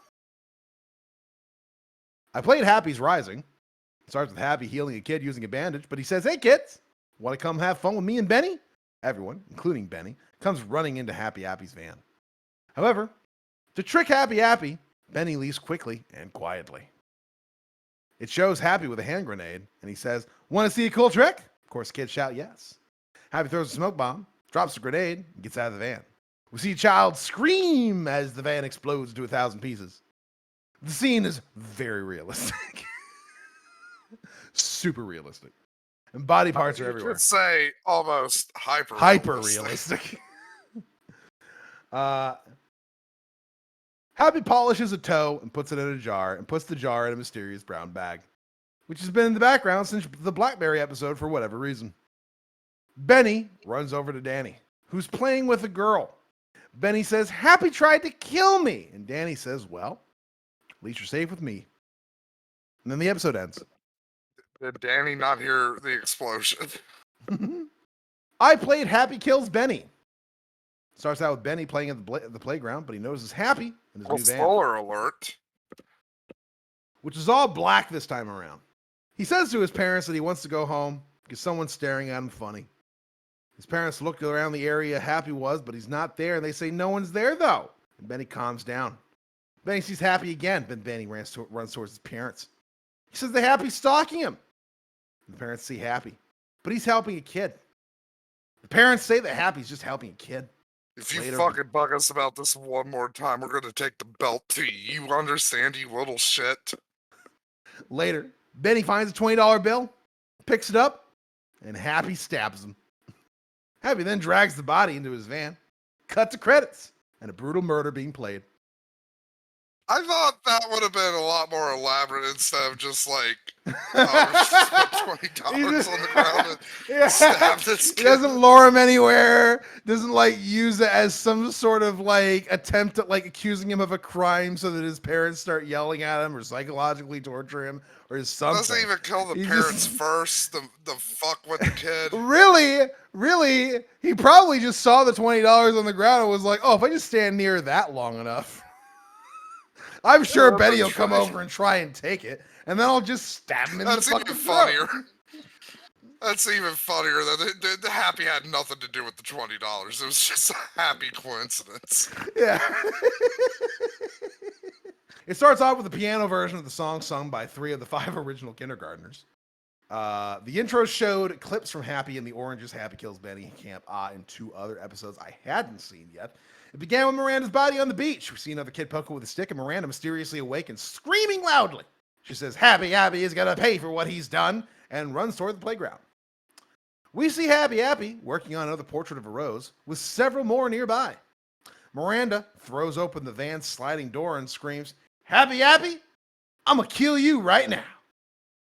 I played Happy's Rising. It starts with Happy healing a kid using a bandage, but he says, hey kids, want to come have fun with me and Benny? Everyone, including Benny, comes running into Happy's van. However, to trick Happy, Benny leaves quickly and quietly. It shows Happy with a hand grenade, and he says, want to see a cool trick? Of course, kids shout yes. Happy throws a smoke bomb, drops the grenade, and gets out of the van. We see a child scream as the van explodes into 1,000 pieces. The scene is very realistic. Super realistic. And body parts are everywhere. You could say almost hyper realistic. Happy polishes a toe and puts it in a jar and puts the jar in a mysterious brown bag, which has been in the background since the Blackberry episode for whatever reason. Benny runs over to Danny, who's playing with a girl. Benny says, Happy tried to kill me. And Danny says, well, at least you're safe with me. And then the episode ends. Did Danny not hear the explosion? I played Happy Kills Benny. Starts out with Benny playing at the playground, but he notices Happy in his new van. Spoiler alert. Which is all black this time around. He says to his parents that he wants to go home because someone's staring at him funny. His parents look around the area Happy was, but he's not there, and they say no one's there, though. And Benny calms down. Benny sees Happy again, but Benny runs towards his parents. He says that Happy's stalking him. The parents see Happy. but he's helping a kid. The parents say that Happy's just helping a kid. If you Later. fucking bug us about this one more time, we're gonna take the belt to you. You understand, you little shit? Later, Benny finds a $20 bill, picks it up, and Happy stabs him. Happy then drags the body into his van, cut to credits, and a brutal murder being played. I thought that would have been a lot more elaborate instead of just like, oh, $20 on the ground and stab this kid. He doesn't lure him anywhere. Doesn't like use it as some sort of like attempt at like accusing him of a crime so that his parents start yelling at him or psychologically torture him or something. Doesn't even kill the parents first. The fuck with the kid. Really, he probably just saw the $20 on the ground and was like, "Oh, if I just stand near that long enough." I'm sure Betty will come over and try and take it, and then I'll just stab him in the fucking funnier. That's even funnier. That the Happy had nothing to do with the $20. It was just a happy coincidence. Yeah. It starts off with a piano version of the song sung by 3 of the 5 original kindergartners. The intro showed clips from Happy and the Oranges Happy Kills Benny Camp and 2 other episodes I hadn't seen yet. It began with Miranda's body on the beach. We see another kid poke her with a stick, and Miranda mysteriously awakens, screaming loudly. She says, Happy is going to pay for what he's done, and runs toward the playground. We see Happy working on another portrait of a rose, with several more nearby. Miranda throws open the van's sliding door and screams, Happy, I'm going to kill you right now.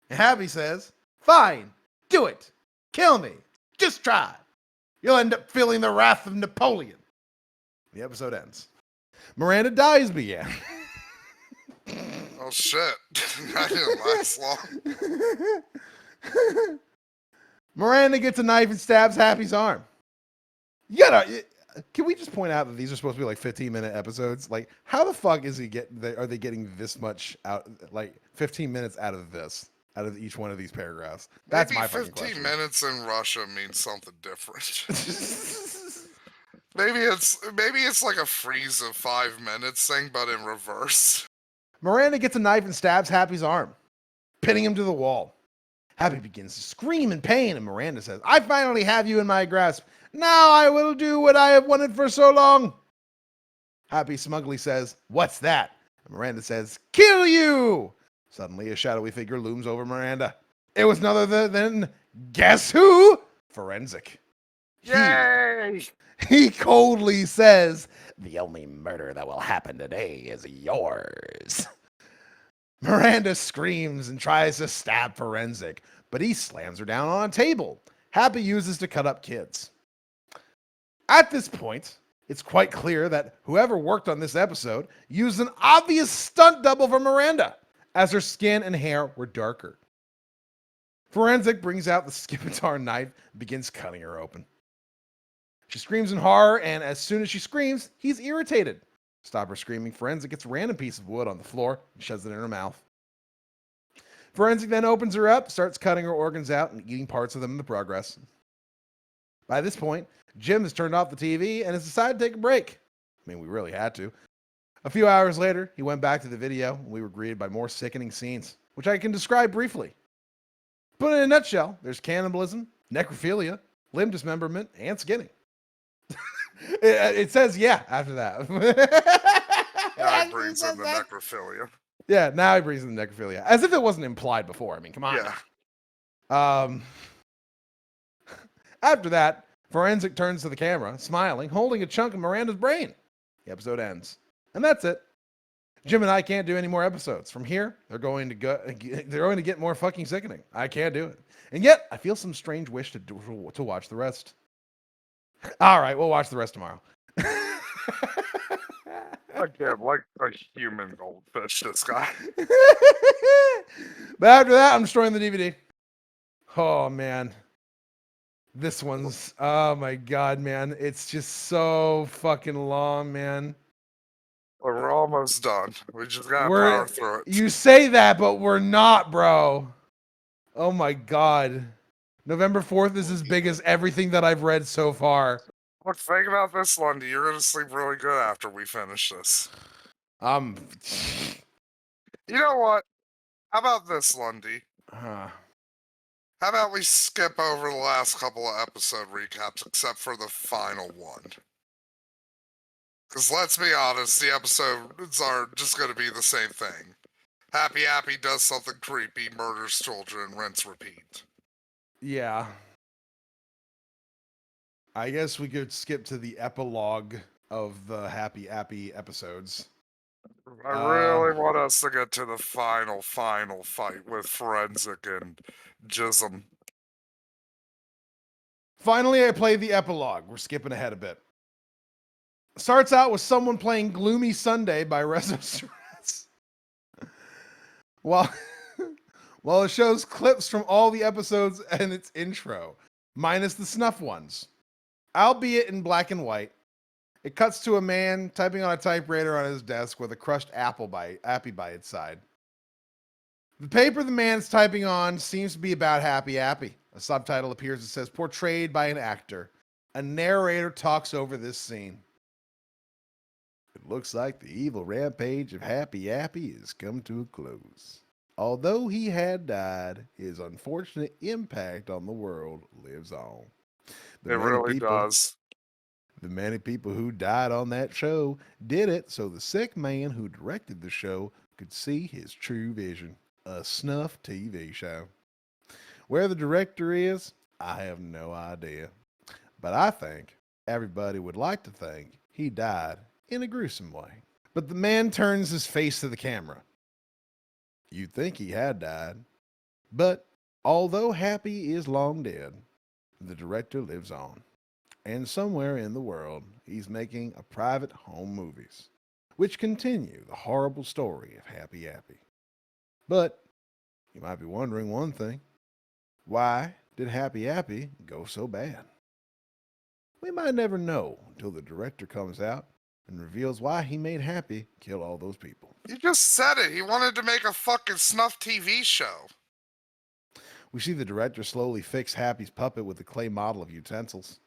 And Happy says, fine, do it. Kill me. Just try. You'll end up feeling the wrath of Napoleon. The episode ends. Miranda dies began. Oh shit. That didn't last long. Miranda gets a knife and stabs Happy's arm. Can we just point out that these are supposed to be like 15-minute episodes? Like, how the fuck are they getting this much out, like 15 minutes out of each one of these paragraphs? That's maybe my fucking 15 question. minutes in Russia means something different. Maybe it's like a freeze of 5 minutes thing, but in reverse. Miranda gets a knife and stabs Happy's arm, pinning him to the wall. Happy begins to scream in pain, and Miranda says, I finally have you in my grasp. Now I will do what I have wanted for so long. Happy smugly says, what's that? And Miranda says, kill you. Suddenly, a shadowy figure looms over Miranda. It was none other than, guess who? Forensic. Yay! He coldly says, the only murder that will happen today is yours. Miranda screams and tries to stab Forensic, but he slams her down on a table. Happy uses to cut up kids. At this point, it's quite clear that whoever worked on this episode used an obvious stunt double for Miranda, as her skin and hair were darker. Forensic brings out the scimitar knife and begins cutting her open. She screams in horror, and as soon as she screams, he's irritated. Stop her screaming, Forensic gets a random piece of wood on the floor and shoves it in her mouth. Forensic then opens her up, starts cutting her organs out and eating parts of them in the progress. By this point, Jim has turned off the TV and has decided to take a break. I mean, we really had to. A few hours later, he went back to the video, and we were greeted by more sickening scenes, which I can describe briefly. But in a nutshell, there's cannibalism, necrophilia, limb dismemberment, and skinning. It says yeah after that. Now it brings in the necrophilia. Yeah, now he brings in the necrophilia. As if it wasn't implied before. I mean, come on. Yeah. After that, Forensic turns to the camera, smiling, holding a chunk of Miranda's brain. The episode ends. And that's it. Jim and I can't do any more episodes. From here, they're going to get more fucking sickening. I can't do it. And yet, I feel some strange wish to watch the rest. All right, we'll watch the rest tomorrow. Again, like a human goldfish, this guy. But after that, I'm destroying the DVD. Oh, man. This one's, oh my God, man. It's just so fucking long, man. Well, we're almost done. We just gotta power through it. You say that, but we're not, bro. Oh my God. November 4th is as big as everything that I've read so far. Look, think about this, Lundy. You're gonna sleep really good after we finish this. You know what? How about this, Lundy? How about we skip over the last couple of episode recaps, except for the final one? Because let's be honest, the episodes are just going to be the same thing. Happy Appy does something creepy, murders children, rinse, repeat. Yeah. I guess we could skip to the epilogue of the Happy Appy episodes. I really want us to get to the final fight with Forensic and Jism. Finally, I played the epilogue. We're skipping ahead a bit. Starts out with someone playing Gloomy Sunday by Rezo Stress. While it shows clips from all the episodes and its intro, minus the snuff ones, albeit in black and white. It cuts to a man typing on a typewriter on his desk with a crushed Appy by its side. The paper the man's typing on seems to be about Happy Appy. A subtitle appears that says, portrayed by an actor. A narrator talks over this scene. It looks like the evil rampage of Happy Appy has come to a close. Although he had died, his unfortunate impact on the world lives on. It really does. The many people who died on that show did it so the sick man who directed the show could see his true vision. A snuff TV show. Where the director is, I have no idea. But I think everybody would like to think he died in a gruesome way. But the man turns his face to the camera. You'd think he had died. But although Happy is long dead, the director lives on. And somewhere in the world, he's making a private home movies, which continue the horrible story of Happy Appy. But you might be wondering one thing. Why did Happy Appy go so bad? We might never know until the director comes out and reveals why he made Happy kill all those people. You just said it. He wanted to make a fucking snuff TV show. We see the director slowly fix Happy's puppet with a clay model of utensils.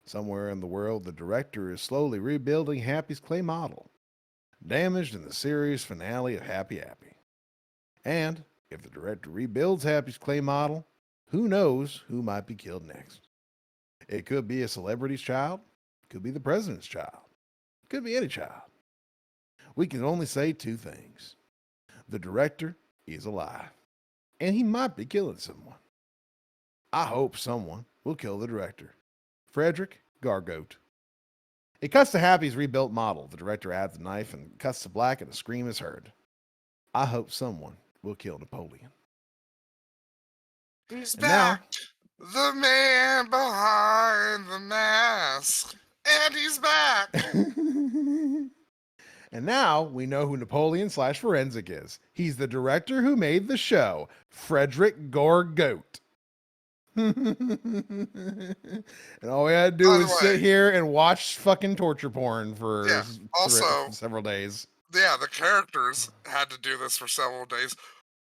Somewhere in the world, the director is slowly rebuilding Happy's clay model, damaged in the series finale of Happy Appy. And if the director rebuilds Happy's clay model, who knows who might be killed next? It could be a celebrity's child, could be the president's child, could be any child. We can only say two things. The director is alive, and he might be killing someone. I hope someone will kill the director. Frederick Gargote. It cuts to Happy's rebuilt model. The director adds a knife and cuts to black, and a scream is heard. I hope someone will kill Napoleon. He's And back. The man behind the mask. And he's back. And now we know who Napoleon / Forensic is. He's the director who made the show, Frederick Gargote. And all we had to do was sit here and watch fucking torture porn for several days. Yeah, the characters had to do this for several days.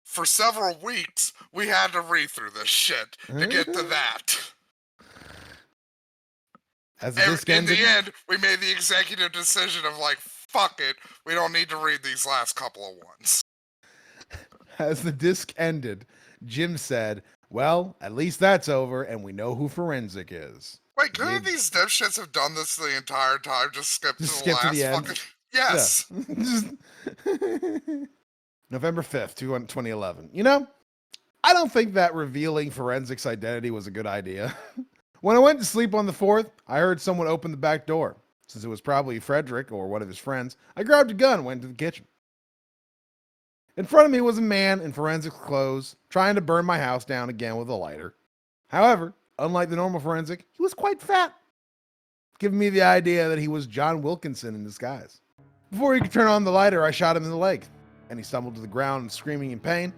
For several weeks, we had to read through this shit to get to that. As the disc ended, in the end, we made the executive decision of like, fuck it, we don't need to read these last couple of ones. As the disc ended, Jim said, well, at least that's over, and we know who Forensic is. Wait, couldn't these dipshits have done this the entire time? Just skip to the last end. fucking... Yes! Yeah. November 5th, 2011. You know, I don't think that revealing Forensic's identity was a good idea. When I went to sleep on the 4th, I heard someone open the back door. Since it was probably Frederick or one of his friends, I grabbed a gun and went to the kitchen. In front of me was a man in Forensic's clothes, trying to burn my house down again with a lighter. However, unlike the normal Forensic, he was quite fat, giving me the idea that he was John Wilkinson in disguise. Before he could turn on the lighter, I shot him in the leg, and he stumbled to the ground and screaming in pain.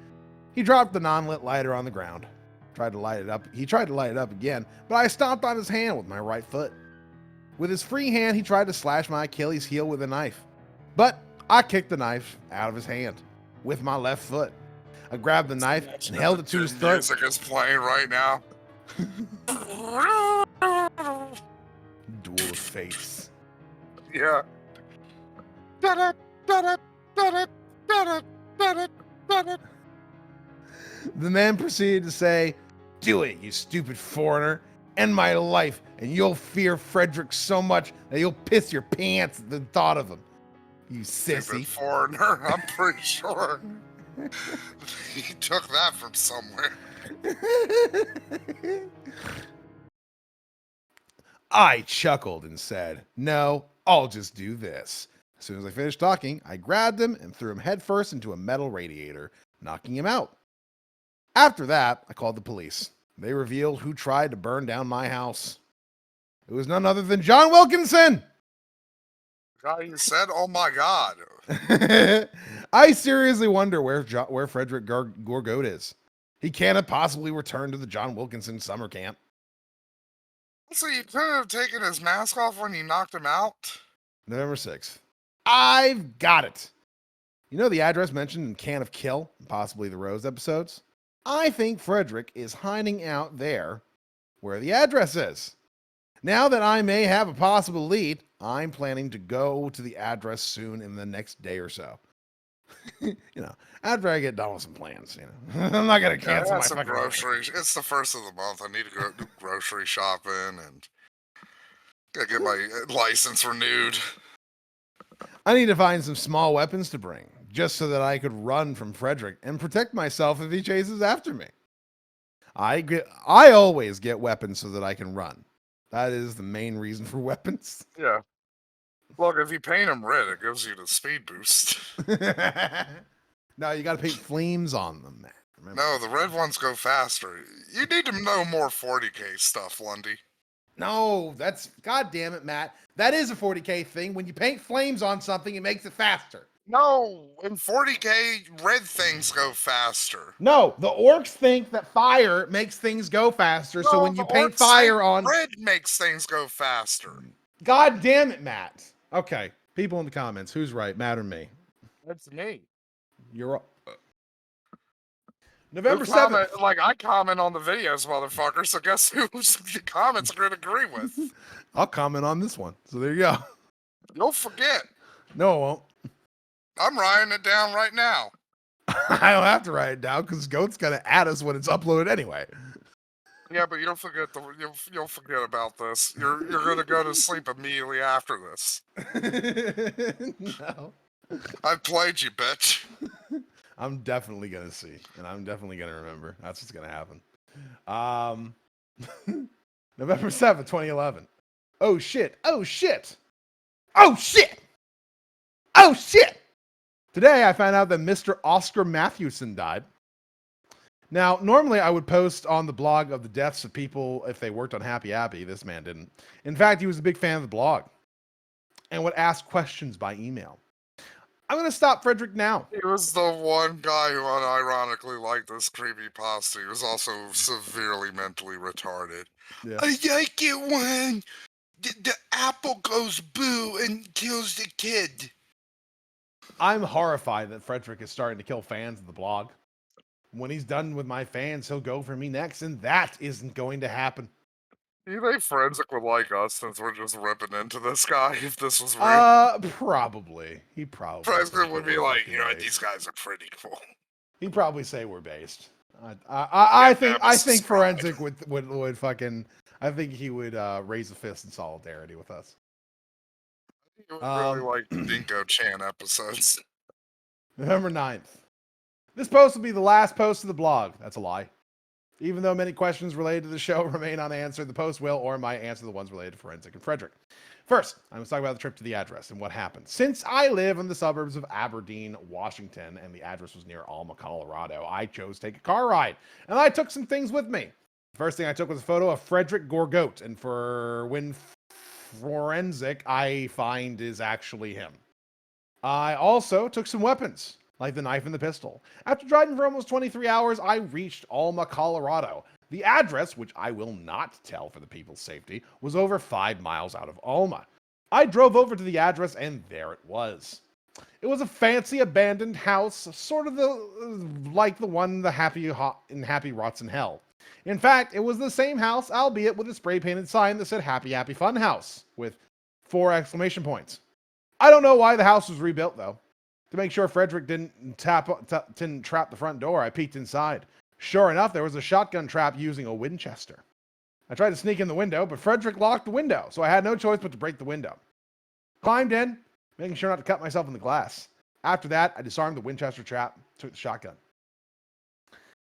He dropped the non-lit lighter on the ground. He tried to light it up again, but I stomped on his hand with my right foot. With his free hand, he tried to slash my Achilles heel with a knife, but I kicked the knife out of his hand with my left foot. I grabbed the knife and held it to his throat. Music is playing right now. Duel of Fates. Yeah. The man proceeded to say, Do it, you stupid foreigner. End my life, and you'll fear Frederick so much that you'll piss your pants at the thought of him. You Stupid sissy. foreigner. I'm pretty sure he took that from somewhere. I chuckled and said, no, I'll just do this. As soon as I finished talking, I grabbed him and threw him headfirst into a metal radiator, knocking him out. After that, I called the police. They revealed who tried to burn down my house. It was none other than John Wilkinson. Guy, you said, "Oh my God." I seriously wonder where Frederick Gorgote is. He can't have possibly returned to the John Wilkinson summer camp. So you couldn't have taken his mask off when you knocked him out? November 6th. I've got it. You know the address mentioned in Can of Kill, and possibly the Rose episodes? I think Frederick is hiding out there where the address is. Now that I may have a possible lead, I'm planning to go to the address soon in the next day or so. After I get done with some plans, I'm not going to Yeah, I cancel got my some fucking groceries. It's the first of the month. I need to go do grocery shopping and gotta get my license renewed. I need to find some small weapons to bring, just so that I could run from Frederick and protect myself if he chases after me. I always get weapons so that I can run. That is the main reason for weapons. Yeah. Look, if you paint them red, it gives you the speed boost. No, you got to paint flames on them, man. Remember? No, the red ones go faster. You need to know more 40K stuff, Lundy. No, that's God damn it, Matt. That is a 40K thing. When you paint flames on something, it makes it faster. No, in 40K, red things go faster. No, the orcs think that fire makes things go faster. So when you paint fire on red makes things go faster. God damn it, Matt. Okay, people in the comments, who's right, Matt or me? That's me. You're November 7th. Like, I comment on the videos, motherfucker, so guess whose comments are going to agree with? I'll comment on this one. So there you go. You'll forget. No, I won't. I'm writing it down right now. I don't have to write it down because Goat's going to add us when it's uploaded anyway. Yeah, but you'll forget you'll forget about this. You're going to go to sleep immediately after this. No. I've played you, bitch. I'm definitely going to see, and I'm definitely going to remember. That's what's going to happen. November 7th, 2011. Oh, shit. Oh, shit. Oh, shit. Oh, shit. Today, I found out that Mr. Oscar Matthewson died. Now, normally I would post on the blog of the deaths of people if they worked on Happy Appy. This man didn't. In fact, he was a big fan of the blog and would ask questions by email. I'm going to stop Frederick now. He was the one guy who unironically liked this creepypasta. He was also severely mentally retarded. Yeah. I like it when the apple goes boo and kills the kid. I'm horrified that Frederick is starting to kill fans of the blog. When he's done with my fans, he'll go for me next, and that isn't going to happen. Do you think Forensic would like us since we're just ripping into this guy if this was real? Probably. He probably. Forensic would be like, you know, based. these guys are pretty cool. He'd probably say we're based. I think subscribe. Forensic would fucking. I think he would raise a fist in solidarity with us. You would really like Dinko Chan episodes. November 9th. This post will be the last post of the blog. That's a lie. Even though many questions related to the show remain unanswered, the post will or might answer the ones related to Forensic and Frederick. First, I'm going to talk about the trip to the address and what happened. Since I live in the suburbs of Aberdeen, Washington, and the address was near Alma, Colorado, I chose to take a car ride, and I took some things with me. The first thing I took was a photo of Frederick Gorgote, and for when Forensic I find is actually him. I also took some weapons, like the knife and the pistol. After driving for almost 23 hours, I reached Alma, Colorado. The address, which I will not tell for the people's safety, was over 5 miles out of Alma. I drove over to the address, and there it was. It was a fancy abandoned house, sort of like the one in Happy Rots in Hell. In fact, it was the same house, albeit with a spray-painted sign that said Happy Appy Fun House, with 4 exclamation points. I don't know why the house was rebuilt, though. To make sure Frederick didn't trap the front door, I peeked inside. Sure enough, there was a shotgun trap using a Winchester. I tried to sneak in the window, but Frederick locked the window, so I had no choice but to break the window. Climbed in, making sure not to cut myself in the glass. After that, I disarmed the Winchester trap, took the shotgun.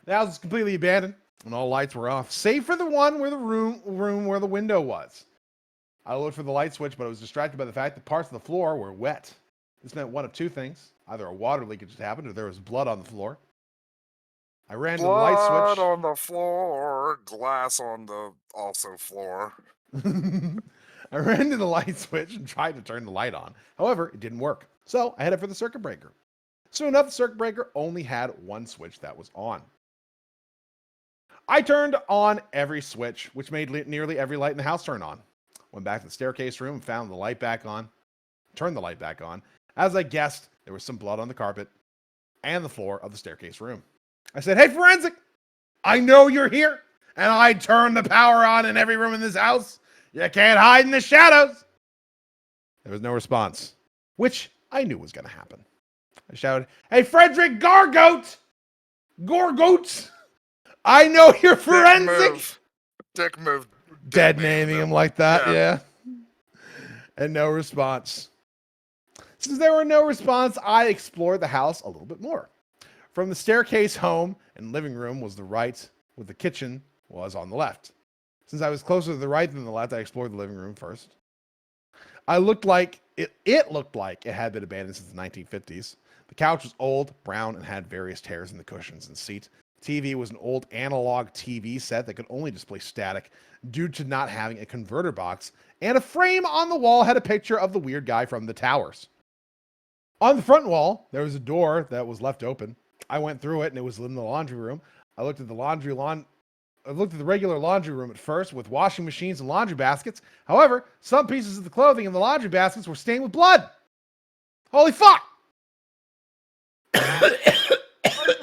The house was completely abandoned, and all lights were off, save for the one where the room where the window was. I looked for the light switch, but I was distracted by the fact that parts of the floor were wet. This meant one of two things. Either a water leakage had happened, or there was blood on the floor. I ran to the light Blood switch. on the floor, glass on the also floor. I ran to the light switch and tried to turn the light on. However, it didn't work. So I headed for the circuit breaker. Soon enough, the circuit breaker only had one switch that was on. I turned on every switch, which made nearly every light in the house turn on. Went back to the staircase room and found the light back on. Turned the light back on. As I guessed, there was some blood on the carpet and the floor of the staircase room. I said, "Hey, Forensic, I know you're here, and I turned the power on in every room in this house. You can't hide in the shadows." There was no response, which I knew was going to happen. I shouted, "Hey, Frederick Gargote! Gorgote! I know you're forensic!" Dick move. Dead naming him like that, Yeah. yeah. And no response. Since there were no response, I explored the house a little bit more. From the staircase home and living room was the right, with the kitchen was on the left. Since I was closer to the right than the left, I explored the living room first. It looked like it had been abandoned since the 1950s. The couch was old, brown, and had various tears in the cushions and seat. The TV was an old analog TV set that could only display static due to not having a converter box, and a frame on the wall had a picture of the weird guy from the towers. On the front wall, there was a door that was left open. I went through it, and it was in the laundry room. I looked at the regular laundry room at first with washing machines and laundry baskets. However, some pieces of the clothing in the laundry baskets were stained with blood. Holy fuck!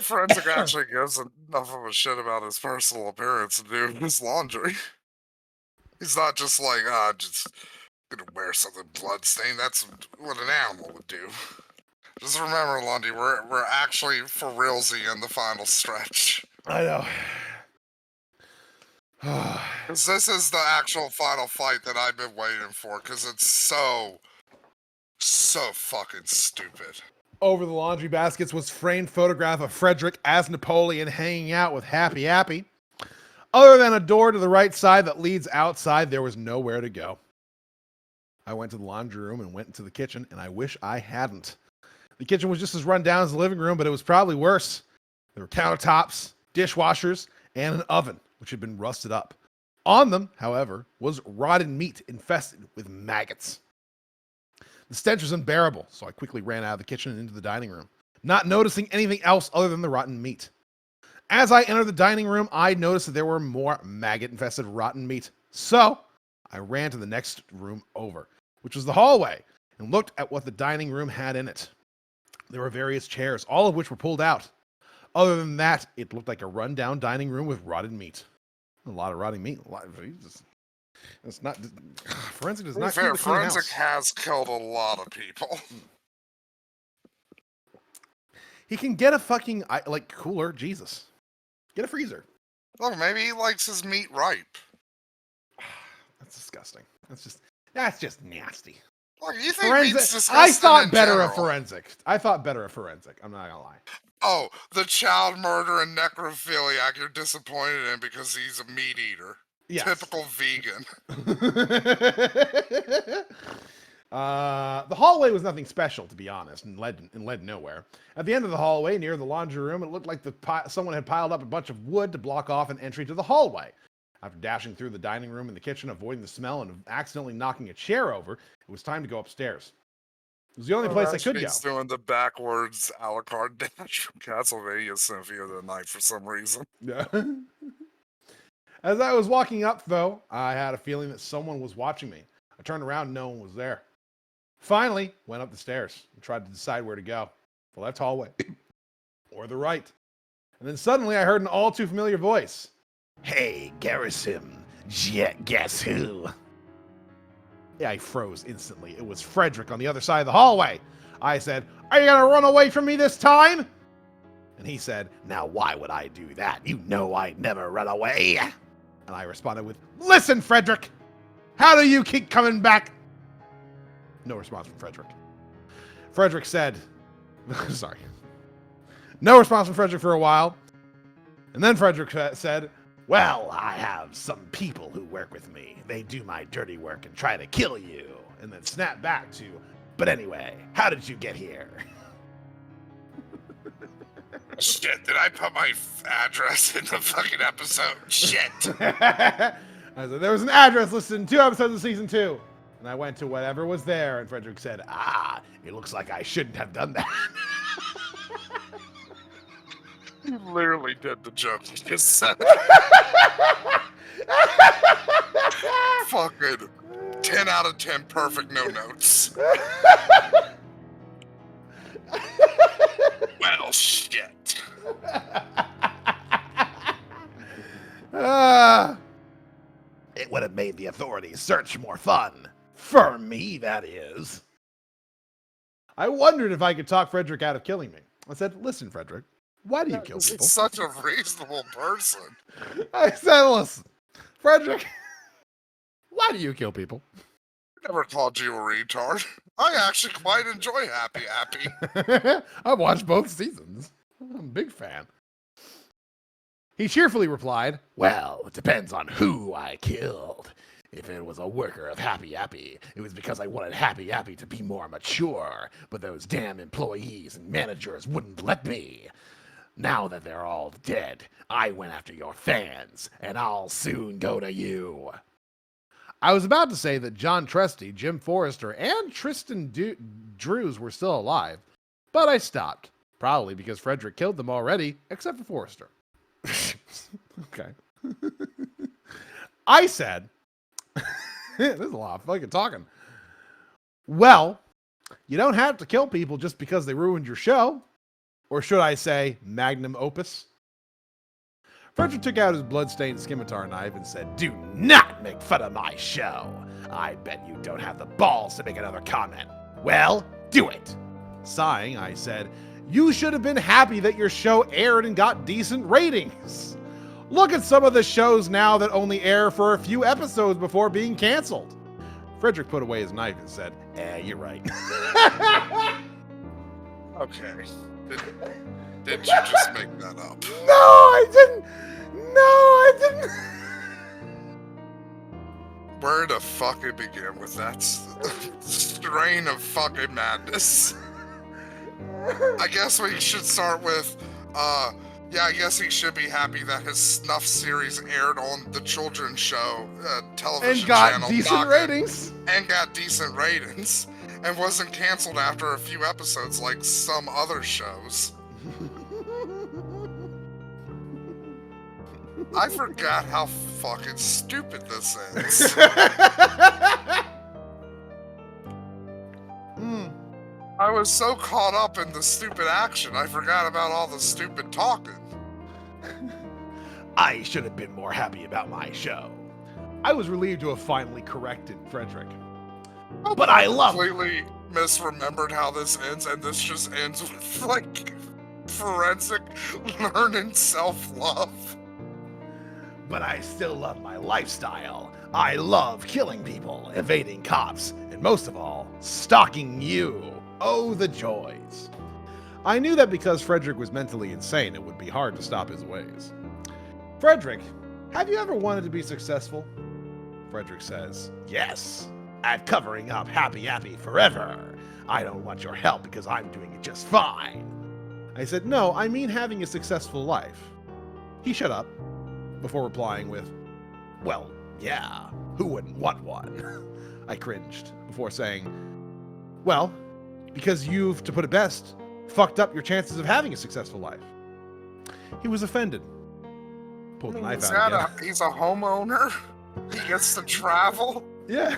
Forensic actually gives enough of a shit about his personal appearance to do his laundry. He's not just like, just gonna wear something bloodstained. That's what an animal would do. Just remember, Lundy, we're actually for realsy in the final stretch. I know. Because this is the actual final fight that I've been waiting for, because it's so fucking stupid. Over the laundry baskets was framed photograph of Frederick as Napoleon hanging out with Appy. Other than a door to the right side that leads outside, there was nowhere to go. I went to the laundry room and went into the kitchen, and I wish I hadn't. The kitchen was just as run down as the living room, but it was probably worse. There were countertops, dishwashers, and an oven, which had been rusted up. On them, however, was rotted meat infested with maggots. The stench was unbearable, so I quickly ran out of the kitchen and into the dining room, not noticing anything else other than the rotten meat. As I entered the dining room, I noticed that there were more maggot-infested rotten meat. So I ran to the next room over, which was the hallway, and looked at what the dining room had in it. There were various chairs, all of which were pulled out. Other than that, it looked like a run-down dining room with rotted meat. A lot of rotting meat. It's not. Forensic does not keep a clean Forensic house. has killed a lot of people. He can get a fucking cooler. Jesus, get a freezer. Look, maybe he likes his meat ripe. That's disgusting. That's just nasty. Look, you think meat's disgusting I thought in better general. of forensic. I'm not gonna lie. Oh, the child murder and necrophiliac you're disappointed in because he's a meat eater. Yes. Typical vegan. The hallway was nothing special, to be honest, and led nowhere. At the end of the hallway, near the laundry room, it looked like someone had piled up a bunch of wood to block off an entry to the hallway. After dashing through the dining room and the kitchen, avoiding the smell, and accidentally knocking a chair over, it was time to go upstairs. It was the only place I could go. He's doing the backwards a la carte dash from Castlevania Symphony of the Night for some reason. Yeah. As I was walking up, though, I had a feeling that someone was watching me. I turned around and no one was there. Finally, went up the stairs and tried to decide where to go. The left hallway or the right. And then suddenly I heard an all too familiar voice. "Hey, Garrison, guess who?" Yeah, I froze instantly. It was Frederick on the other side of the hallway. I said, "Are you going to run away from me this time?" And he said, "Now why would I do that? You know I'd never run away." And I responded with, "Listen, Frederick, how do you keep coming back?" No response from Frederick. Frederick said, sorry. No response from Frederick for a while. And then Frederick said, "Well, I have some people who work with me. They do my dirty work and try to kill you." And then snapped back to, "But anyway, how did you get here?" Shit, did I put my address in the fucking episode? Shit. I said, "There was an address listed in 2 episodes of season 2. And I went to whatever was there, and Frederick said, "It looks like I shouldn't have done that." You literally did the joke you just said. Fucking 10 out of 10 perfect no notes. Well, shit. It would have made the authorities' search more fun. For me, that is. I wondered if I could talk Frederick out of killing me. I said, "Listen, Frederick, why do you kill people?" He's such a reasonable person. I said, "Listen, Frederick, why do you kill people?" I never called you a retard. I actually quite enjoy Appy. I've watched both seasons. I'm a big fan. He cheerfully replied, "Well, it depends on who I killed. If it was a worker of Happy Appy, it was because I wanted Happy Appy to be more mature, but those damn employees and managers wouldn't let me. Now that they're all dead, I went after your fans, and I'll soon go to you." I was about to say that John Trusty, Jim Forrester, and Tristan Drews were still alive, but I stopped, probably because Frederick killed them already, except for Forrester. Okay. I said, "This is a lot of fucking talking. Well, you don't have to kill people just because they ruined your show. Or should I say, magnum opus?" Frederick took out his blood-stained scimitar knife and said, "Do not make fun of my show. I bet you don't have the balls to make another comment. Well, do it." Sighing, I said, "You should have been happy that your show aired and got decent ratings. Look at some of the shows now that only air for a few episodes before being canceled." Frederick put away his knife and said, "You're right." Okay. Did you just make that up? No, I didn't. No, I didn't. Where to fucking begin with that strain of fucking madness? I guess we should start with, yeah, I guess he should be happy that his snuff series aired on the children's show television And got channel. decent ratings. And got decent ratings. And wasn't canceled after a few episodes like some other shows. I forgot how fucking stupid this is. I was so caught up in the stupid action, I forgot about all the stupid talking. I should have been more happy about my show. I was relieved to have finally corrected Frederick. But I love completely misremembered how this ends, and this just ends with like forensic learning self-love. But I still love my lifestyle. I love killing people, evading cops, and most of all, stalking you. Oh, the joys. I knew that because Frederick was mentally insane, it would be hard to stop his ways. "Frederick, have you ever wanted to be successful?" Frederick says, "Yes. I'm covering up Happy Appy forever. I don't want your help because I'm doing it just fine." I said, "No, I mean having a successful life." He shut up before replying with, "Well, yeah, who wouldn't want one?" I cringed before saying, "Well, because you've, to put it best, fucked up your chances of having a successful life." He was offended. Pulled the knife out again. He's a homeowner. He gets to travel. Yeah.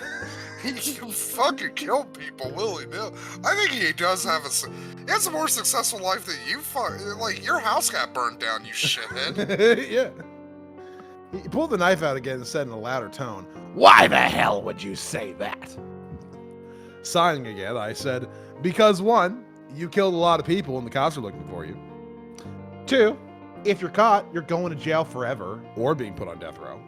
He can fucking kill people willy-nilly. I think he does have he has a more successful life than you. Like, your house got burned down, you shithead. Yeah. He pulled the knife out again and said in a louder tone, "Why the hell would you say that?" Sighing again, I said, "Because one, you killed a lot of people and the cops are looking for you. 2, if you're caught, you're going to jail forever or being put on death row.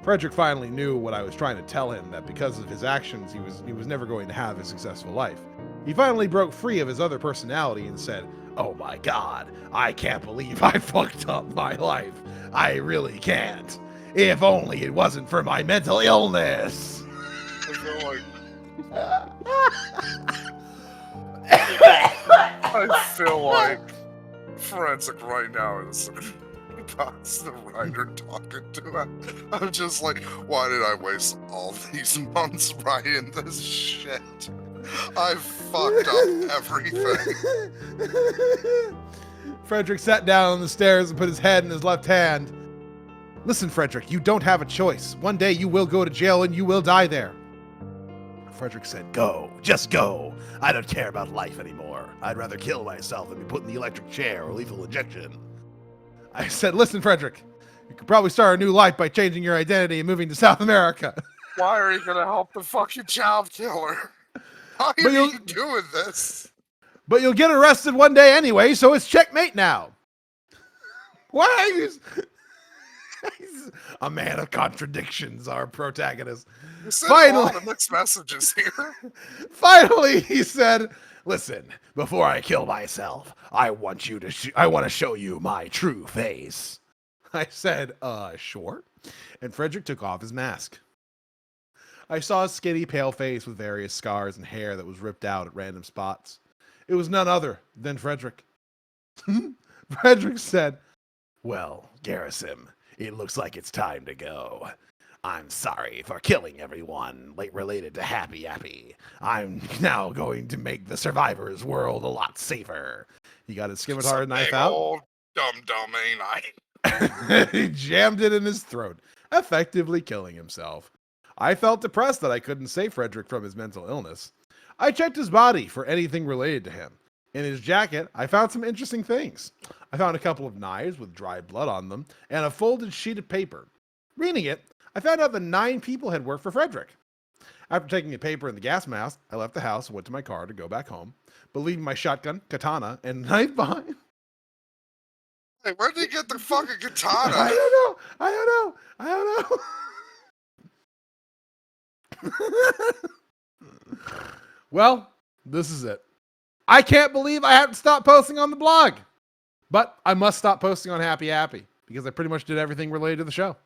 Frederick finally knew what I was trying to tell him, that because of his actions, he was never going to have a successful life. He finally broke free of his other personality and said, "Oh my God, I can't believe I fucked up my life. I really can't. If only it wasn't for my mental illness." I feel like Forensic right now is that's the writer talking to him. I'm just like, why did I waste all these months writing this shit? I fucked up everything. Frederick sat down on the stairs and put his head in his left hand. "Listen, Frederick, you don't have a choice. One day you will go to jail and you will die there." Frederick said, "Go, just go. I don't care about life anymore. I'd rather kill myself than be put in the electric chair or lethal injection." I said, "Listen, Frederick, you could probably start a new life by changing your identity and moving to South America." Why are you gonna help the fucking child killer? How are But you doing this? "But you'll get arrested one day anyway, so it's checkmate now." Why are you... He's a man of contradictions, our protagonist. You sent a lot of mixed messages here. Finally, he said, "Listen, before I kill myself, I want to show you my true face." I said, sure. And Frederick took off his mask. I saw a skinny, pale face with various scars and hair that was ripped out at random spots. It was none other than Frederick. Frederick said, "Well, Garrison, it looks like it's time to go. I'm sorry for killing everyone related to Appy. I'm now going to make the survivors' world a lot safer." He got his scimitar knife out. Old dumb, ain't I? He jammed it in his throat, effectively killing himself. I felt depressed that I couldn't save Frederick from his mental illness. I checked his body for anything related to him. In his jacket, I found some interesting things. I found a couple of knives with dried blood on them and a folded sheet of paper. Reading it, I found out that 9 people had worked for Frederick. After taking the paper and the gas mask, I left the house and went to my car to go back home, but leaving my shotgun, katana, and knife behind. Hey, where did he get the fucking katana? I don't know. Well, this is it. I can't believe I have to stop posting on the blog, but I must stop posting on Appy because I pretty much did everything related to the show.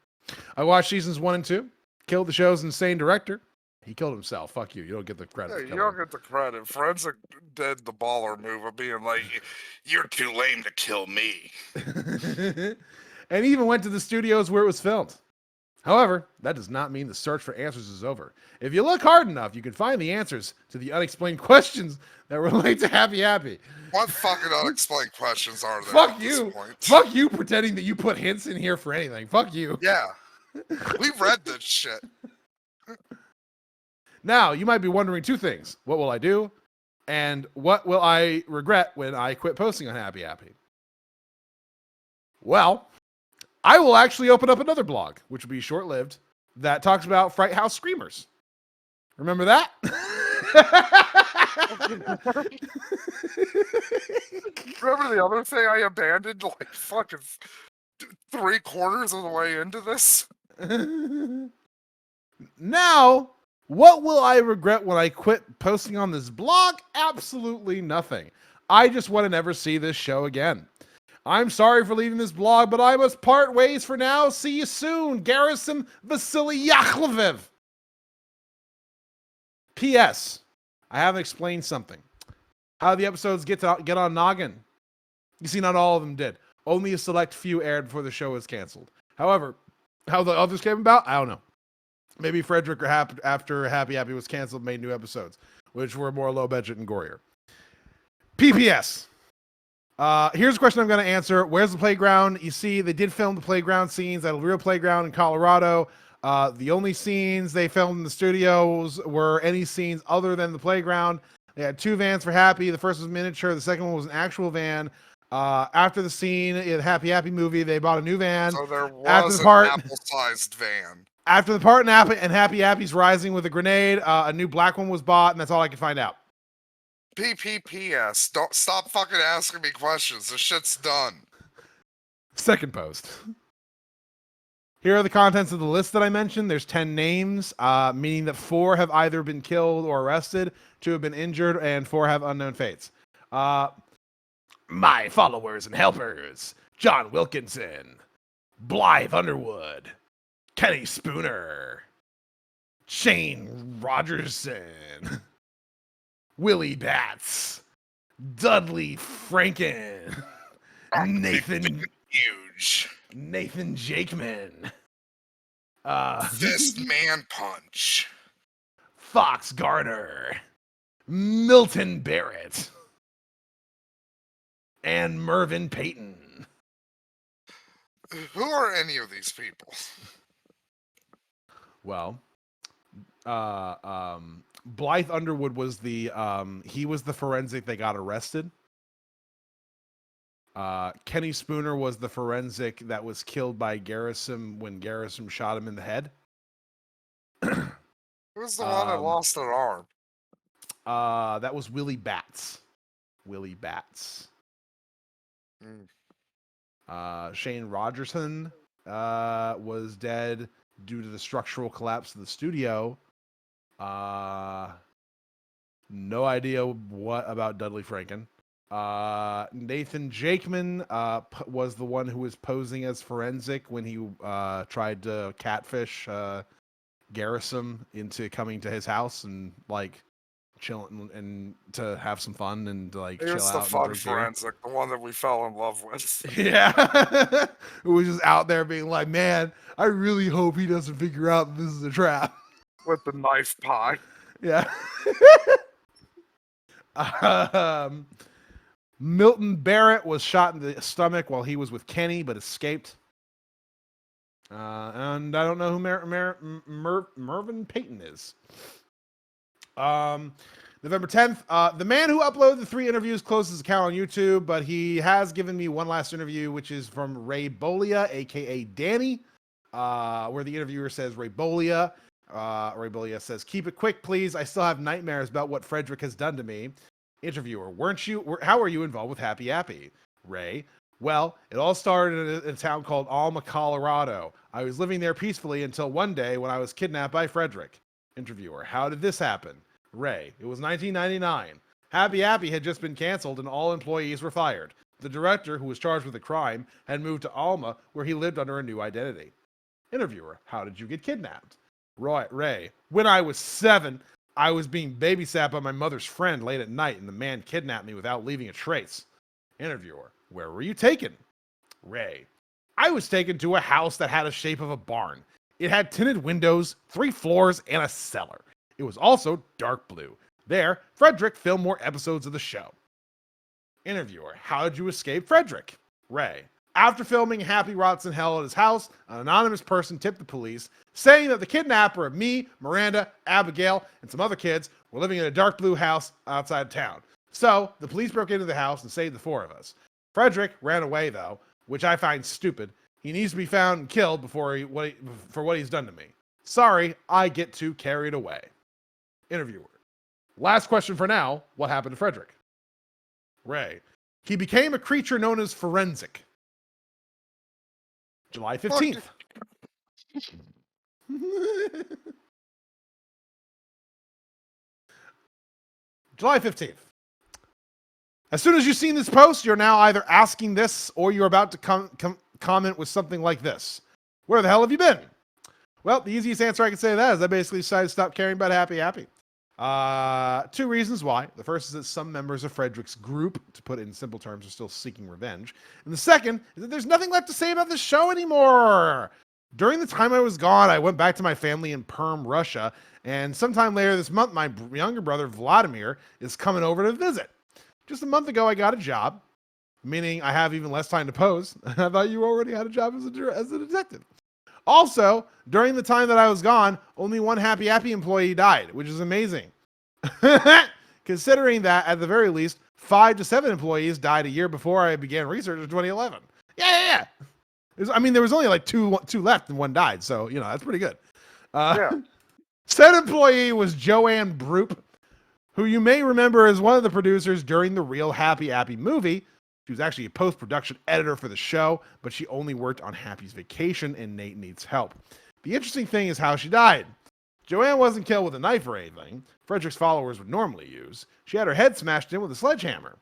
I watched seasons 1 and 2, killed the show's insane director. He killed himself. Fuck you. You don't get the credit. Yeah, you don't get the credit. Forensic did the baller move of being like, "You're too lame to kill me." And he even went to the studios where it was filmed. However, that does not mean the search for answers is over. If you look hard enough, you can find the answers to the unexplained questions that relate to Appy. What fucking unexplained questions are there? Fuck at you. This point? Fuck you pretending that you put hints in here for anything. Fuck you. Yeah. We read this shit. Now, you might be wondering 2 things. What will I do? And what will I regret when I quit posting on Appy? Well, I will actually open up another blog, which will be short-lived, that talks about Fright House Screamers. Remember that? Remember the other thing I abandoned like fucking 3/4 of the way into this? Now, what will I regret when I quit posting on this blog? Absolutely nothing. I just want to never see this show again. I'm sorry for leaving this blog, but I must part ways for now. See you soon, Garrison Vasily Yakovlev. P.S. I haven't explained something. How the episodes get on Noggin. You see, not all of them did. Only a select few aired before the show was canceled. However, how the others came about, I don't know. Maybe Frederick, after Appy was canceled, made new episodes, which were more low budget and gorier. PPS. Here's a question I'm going to answer. Where's the playground? You see, they did film the playground scenes at a real playground in Colorado. The only scenes they filmed in the studios were any scenes other than the playground. They had 2 vans for Appy. The first was miniature. The second one was an actual van. After the scene in the Appy movie, they bought a new van. So there After was the part, an apple-sized van. After the part in Appy's Rising with a grenade, a new black one was bought, and that's all I could find out. PPPS. Don't stop fucking asking me questions. This shit's done. Second post. Here are the contents of the list that I mentioned. There's 10 names, meaning that 4 have either been killed or arrested, 2 have been injured, and 4 have unknown fates. My followers and helpers: John Wilkinson, Blythe Underwood, Kenny Spooner, Shane Rogerson, Willie Batts, Dudley Franken, Nathan Jakeman, Fist man punch. Fox Garner, Milton Barrett, and Mervyn Payton. Who are any of these people? Well, Blythe Underwood was the he was the forensic that got arrested. Kenny Spooner was the forensic that was killed by Garrison when Garrison shot him in the head. Who's the one that lost an arm? That was Willie Batts. Willie Batts. Shane Rogerson was dead due to the structural collapse of the studio. No idea what about Dudley Franken. Nathan Jakeman was the one who was posing as forensic when he tried to catfish Garrison into coming to his house and like chilling and to have some fun and to, like, chill Here's out. the and fun drink beer. forensic, the one that we fell in love with. Yeah. Who was just out there being like, man, I really hope he doesn't figure out this is a trap. With the knife pie. Yeah. Milton Barrett was shot in the stomach while he was with Kenny, but escaped. And I don't know who Mervyn Payton is. November 10th, the man who uploaded the 3 interviews closed his account on YouTube, but he has given me one last interview, which is from Ray Bolia, aka Danny, where the interviewer says, Ray Bolia says, keep it quick, please. I still have nightmares about what Frederick has done to me. Interviewer, how were you involved with Happy Appy? Ray, well, it all started in a town called Alma, Colorado. I was living there peacefully until one day when I was kidnapped by Frederick. Interviewer, how did this happen? Ray, it was 1999. Happy Appy had just been canceled and all employees were fired. The director, who was charged with the crime, had moved to Alma, where he lived under a new identity. Interviewer, how did you get kidnapped? Ray, when I was 7, I was being babysat by my mother's friend late at night, and the man kidnapped me without leaving a trace. Interviewer, where were you taken? Ray, I was taken to a house that had a shape of a barn. It had tinted windows, 3 floors, and a cellar. It was also dark blue. There, Frederick filmed more episodes of the show. Interviewer, how did you escape Frederick? Ray, after filming Happy Rots in Hell at his house, an anonymous person tipped the police, saying that the kidnapper of me, Miranda, Abigail, and some other kids were living in a dark blue house outside town. So, the police broke into the house and saved the 4 of us. Frederick ran away, though, which I find stupid. He needs to be found and killed for what he's done to me. Sorry, I get too carried away. Interviewer, last question for now. What happened to Frederick? Ray, he became a creature known as Forensic. July 15th. July 15th. As soon as you've seen this post, you're now either asking this or you're about to comment with something like this. Where the hell have you been? Well, the easiest answer I can say to that is I basically decided to stop caring about Happy Appy. 2 reasons why. The first is that some members of Frederick's group, to put it in simple terms, are still seeking revenge. And the second is that there's nothing left to say about the show anymore. During the time I was gone, I went back to my family in Perm, Russia, and sometime later this month, my younger brother, Vladimir, is coming over to visit. Just a month ago, I got a job, meaning I have even less time to pose. I thought you already had a job as a detective. Also, during the time that I was gone, only one Happy Appy employee died, which is amazing. Considering that, at the very least, 5 to 7 employees died a year before I began research in 2011. Yeah. There was only like two left and 1 died, so, that's pretty good. Said employee was Joanne Broop, who you may remember as one of the producers during the real Happy Appy movie. She was actually a post-production editor for the show, but she only worked on Happy's vacation and Nate Needs Help. The interesting thing is how she died. Joanne wasn't killed with a knife or anything Frederick's followers would normally use. She had her head smashed in with a sledgehammer.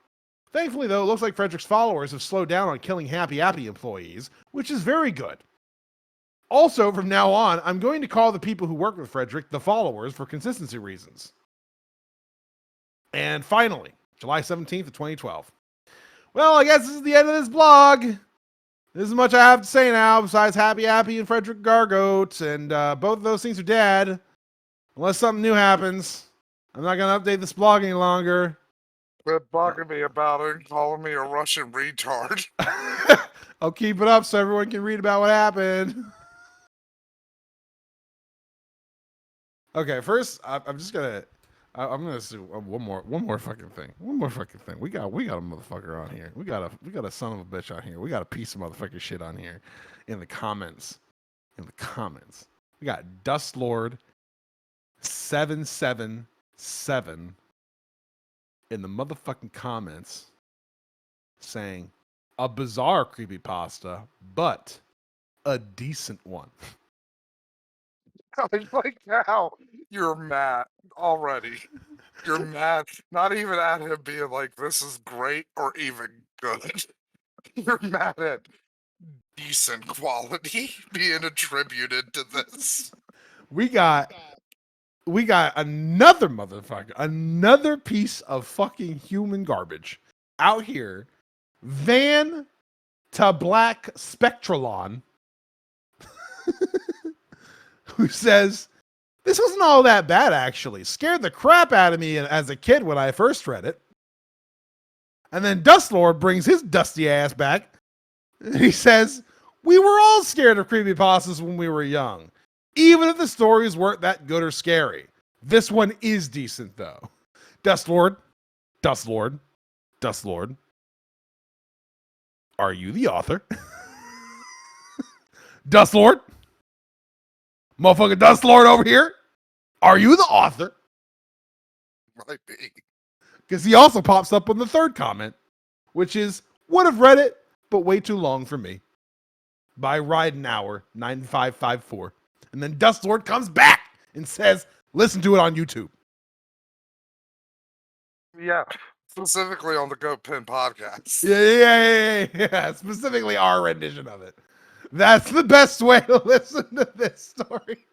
Thankfully, though, it looks like Frederick's followers have slowed down on killing Happy Appy employees, which is very good. Also, from now on, I'm going to call the people who work with Frederick the followers for consistency reasons. And finally, July 17th of 2012. Well, I guess this is the end of this blog. This is much I have to say now, besides Happy Appy and Frederick Gargoat, and both of those things are dead. Unless something new happens. I'm not going to update this blog any longer. Quit bugging me about it and calling me a Russian retard. I'll keep it up so everyone can read about what happened. Okay, first, I'm just going to... I'm gonna do one more fucking thing. One more fucking thing. We got a motherfucker on here. We got a son of a bitch on here. We got a piece of motherfucking shit on here. In the comments. We got Dust Lord 777 in the motherfucking comments saying a bizarre creepypasta, but a decent one. I like how you're mad already. You're mad, not even at him being like, this is great or even good. You're mad at decent quality being attributed to this. We got another motherfucker, another piece of fucking human garbage out here. Van to Black Spectralon. Who says, this wasn't all that bad, actually. Scared the crap out of me as a kid when I first read it. And then Dust Lord brings his dusty ass back. He says, we were all scared of creepypastas when we were young, even if the stories weren't that good or scary. This one is decent, though. Dust Lord. Are you the author? Dust Lord. Motherfucking Dust Lord over here. Are you the author? Might be. Because he also pops up on the third comment, which is, would have read it, but way too long for me. By Ridenhour 9554. And then Dust Lord comes back and says, listen to it on YouTube. Yeah, specifically on the Goat Pin podcast. Yeah. Specifically our rendition of it. That's the best way to listen to this story.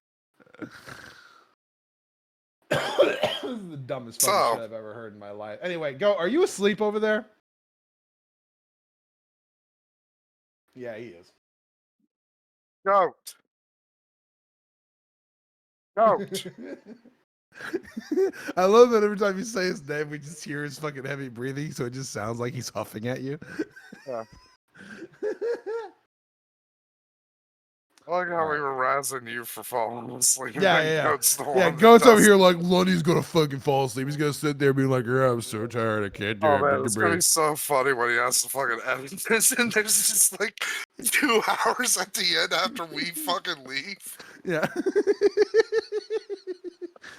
This is the dumbest fucking shit I've ever heard in my life. Anyway, go. Are you asleep over there? Yeah, he is. Goat. I love that every time you say his name, we just hear his fucking heavy breathing, so it just sounds like he's huffing at you. Yeah. I like how we were razzing you for falling asleep. Yeah. Goat's the one Yeah, that Goat's over does- here like, Lundy's gonna fucking fall asleep. He's gonna sit there being like, I'm so tired, I can't do Oh it. man, it's gonna be so funny when he has to fucking edit this, and there's just like 2 hours at the end after we fucking leave. Yeah.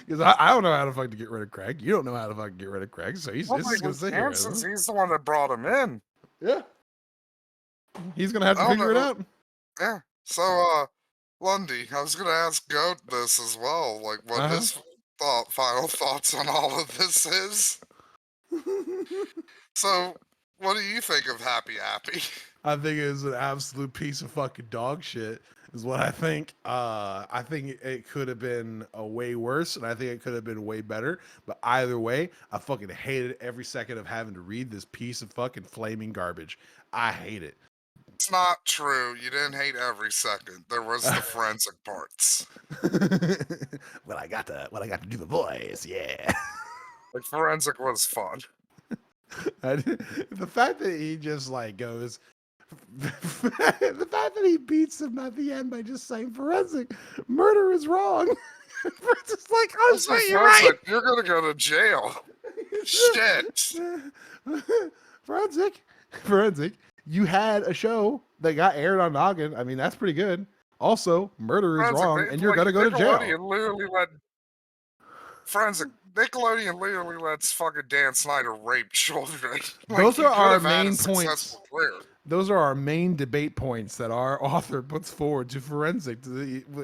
Because I don't know how to fucking get rid of Craig. You don't know how to fucking get rid of Craig, so he's just gonna sit here. Since he's the one that brought him in. Yeah. He's gonna have to figure it out. Yeah. So, Lundy, I was gonna ask Goat this as well, like what his final thoughts on all of this is. So, what do you think of Happy Appy? I think it's an absolute piece of fucking dog shit, is what I think. I think it could have been a way worse, and I think it could have been way better. But either way, I fucking hated every second of having to read this piece of fucking flaming garbage. I hate it. It's not true. You didn't hate every second. There was the forensic parts. Well, I got to do the voice, yeah. Like forensic was fun. The fact that he just like goes, the fact that he beats him at the end by just saying forensic murder is wrong. It's just like, oh Also, shit, you're right. forensic, you're gonna go to jail. Shit. Forensic. You had a show that got aired on Noggin. I mean, that's pretty good. Also, murder is Forensic, wrong, they- and you're like, gonna go to jail. Nickelodeon literally let Forensic. Nickelodeon literally lets fucking Dan Snyder rape children. Those he are could our have had a main points. successful career. Those are our main debate points that our author puts forward to Forensic,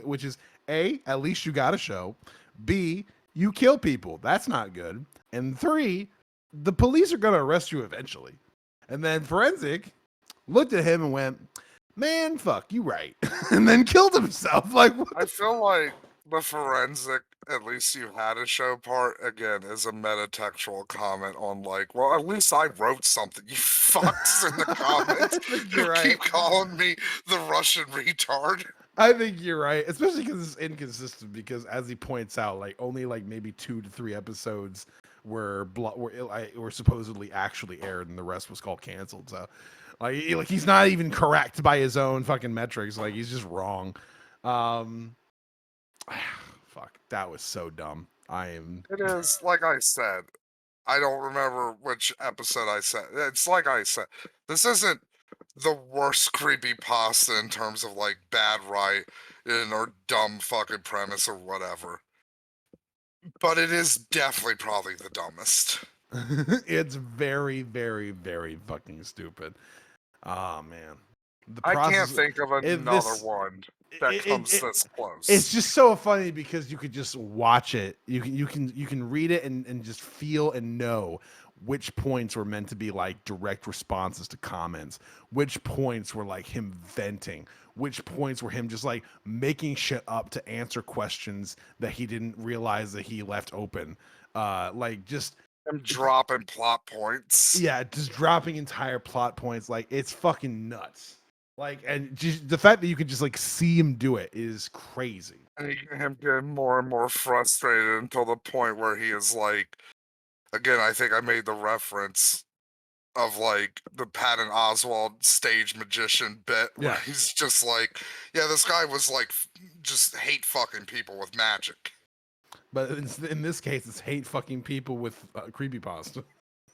which is A, at least you got a show. B, you kill people. That's not good. And 3, the police are going to arrest you eventually. And then Forensic looked at him and went, man, fuck, you right. And then killed himself. Like, what I feel like the Forensic, at least you had a show part, again, is a metatextual comment on like, well, at least I wrote something, you fucks in the comments. I think You you're right. keep calling me the Russian retard. I think you're right, especially because it's inconsistent. Because as he points out, like only like maybe 2 to 3 episodes were supposedly actually aired, and the rest was called canceled. So, like he's not even correct by his own fucking metrics. Like he's just wrong. Fuck, that was so dumb. It is, like I said, I don't remember which episode I said. It's like I said, this isn't the worst creepypasta in terms of like bad writing or dumb fucking premise or whatever. But it is definitely probably the dumbest. It's very, very, very fucking stupid. Oh man, I can't think of another one that comes this close. It's just so funny because you could just watch it. You can read it and just feel and know which points were meant to be like direct responses to comments, which points were like him venting, which points were him just like making shit up to answer questions that he didn't realize that he left open. Like just him dropping plot points. Yeah, just dropping entire plot points. Like it's fucking nuts. Like, and just the fact that you can just like see him do it is crazy. And him getting more and more frustrated until the point where he is like, again, I think I made the reference of like the Patton Oswalt stage magician bit where he's just like, yeah, this guy was like just hate fucking people with magic. But in this case, it's hate fucking people with creepypasta.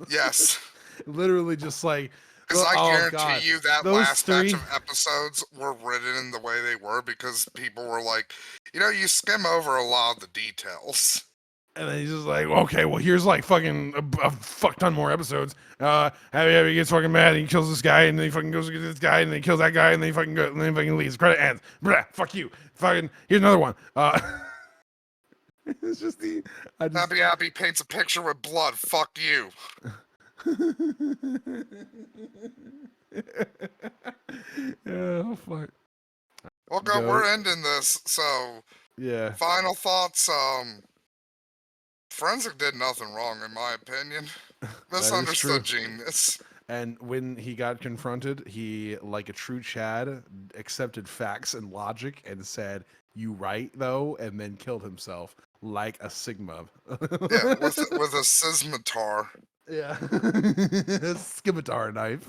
Yes. Literally just like, because I guarantee you that those last batch of episodes were written in the way they were because people were like, you know, you skim over a lot of the details. And then he's just like, okay, well, here's like fucking a fuck ton more episodes. Abby gets fucking mad and he kills this guy, and then he fucking goes to get this guy, and then he kills that guy, and then he fucking goes, and then he fucking leaves. Credit ends. Blah, fuck you. Fucking, here's another one. It's just Happy paints a picture with blood. Fuck you. Oh fuck. Well, go. We're ending this. So yeah. Final thoughts. Forensic did nothing wrong, in my opinion. Misunderstood genius. And when he got confronted, he, like a true Chad, accepted facts and logic and said, "You right though," and then killed himself like a Sigma. Yeah, with a scimitar. Yeah, a scimitar knife.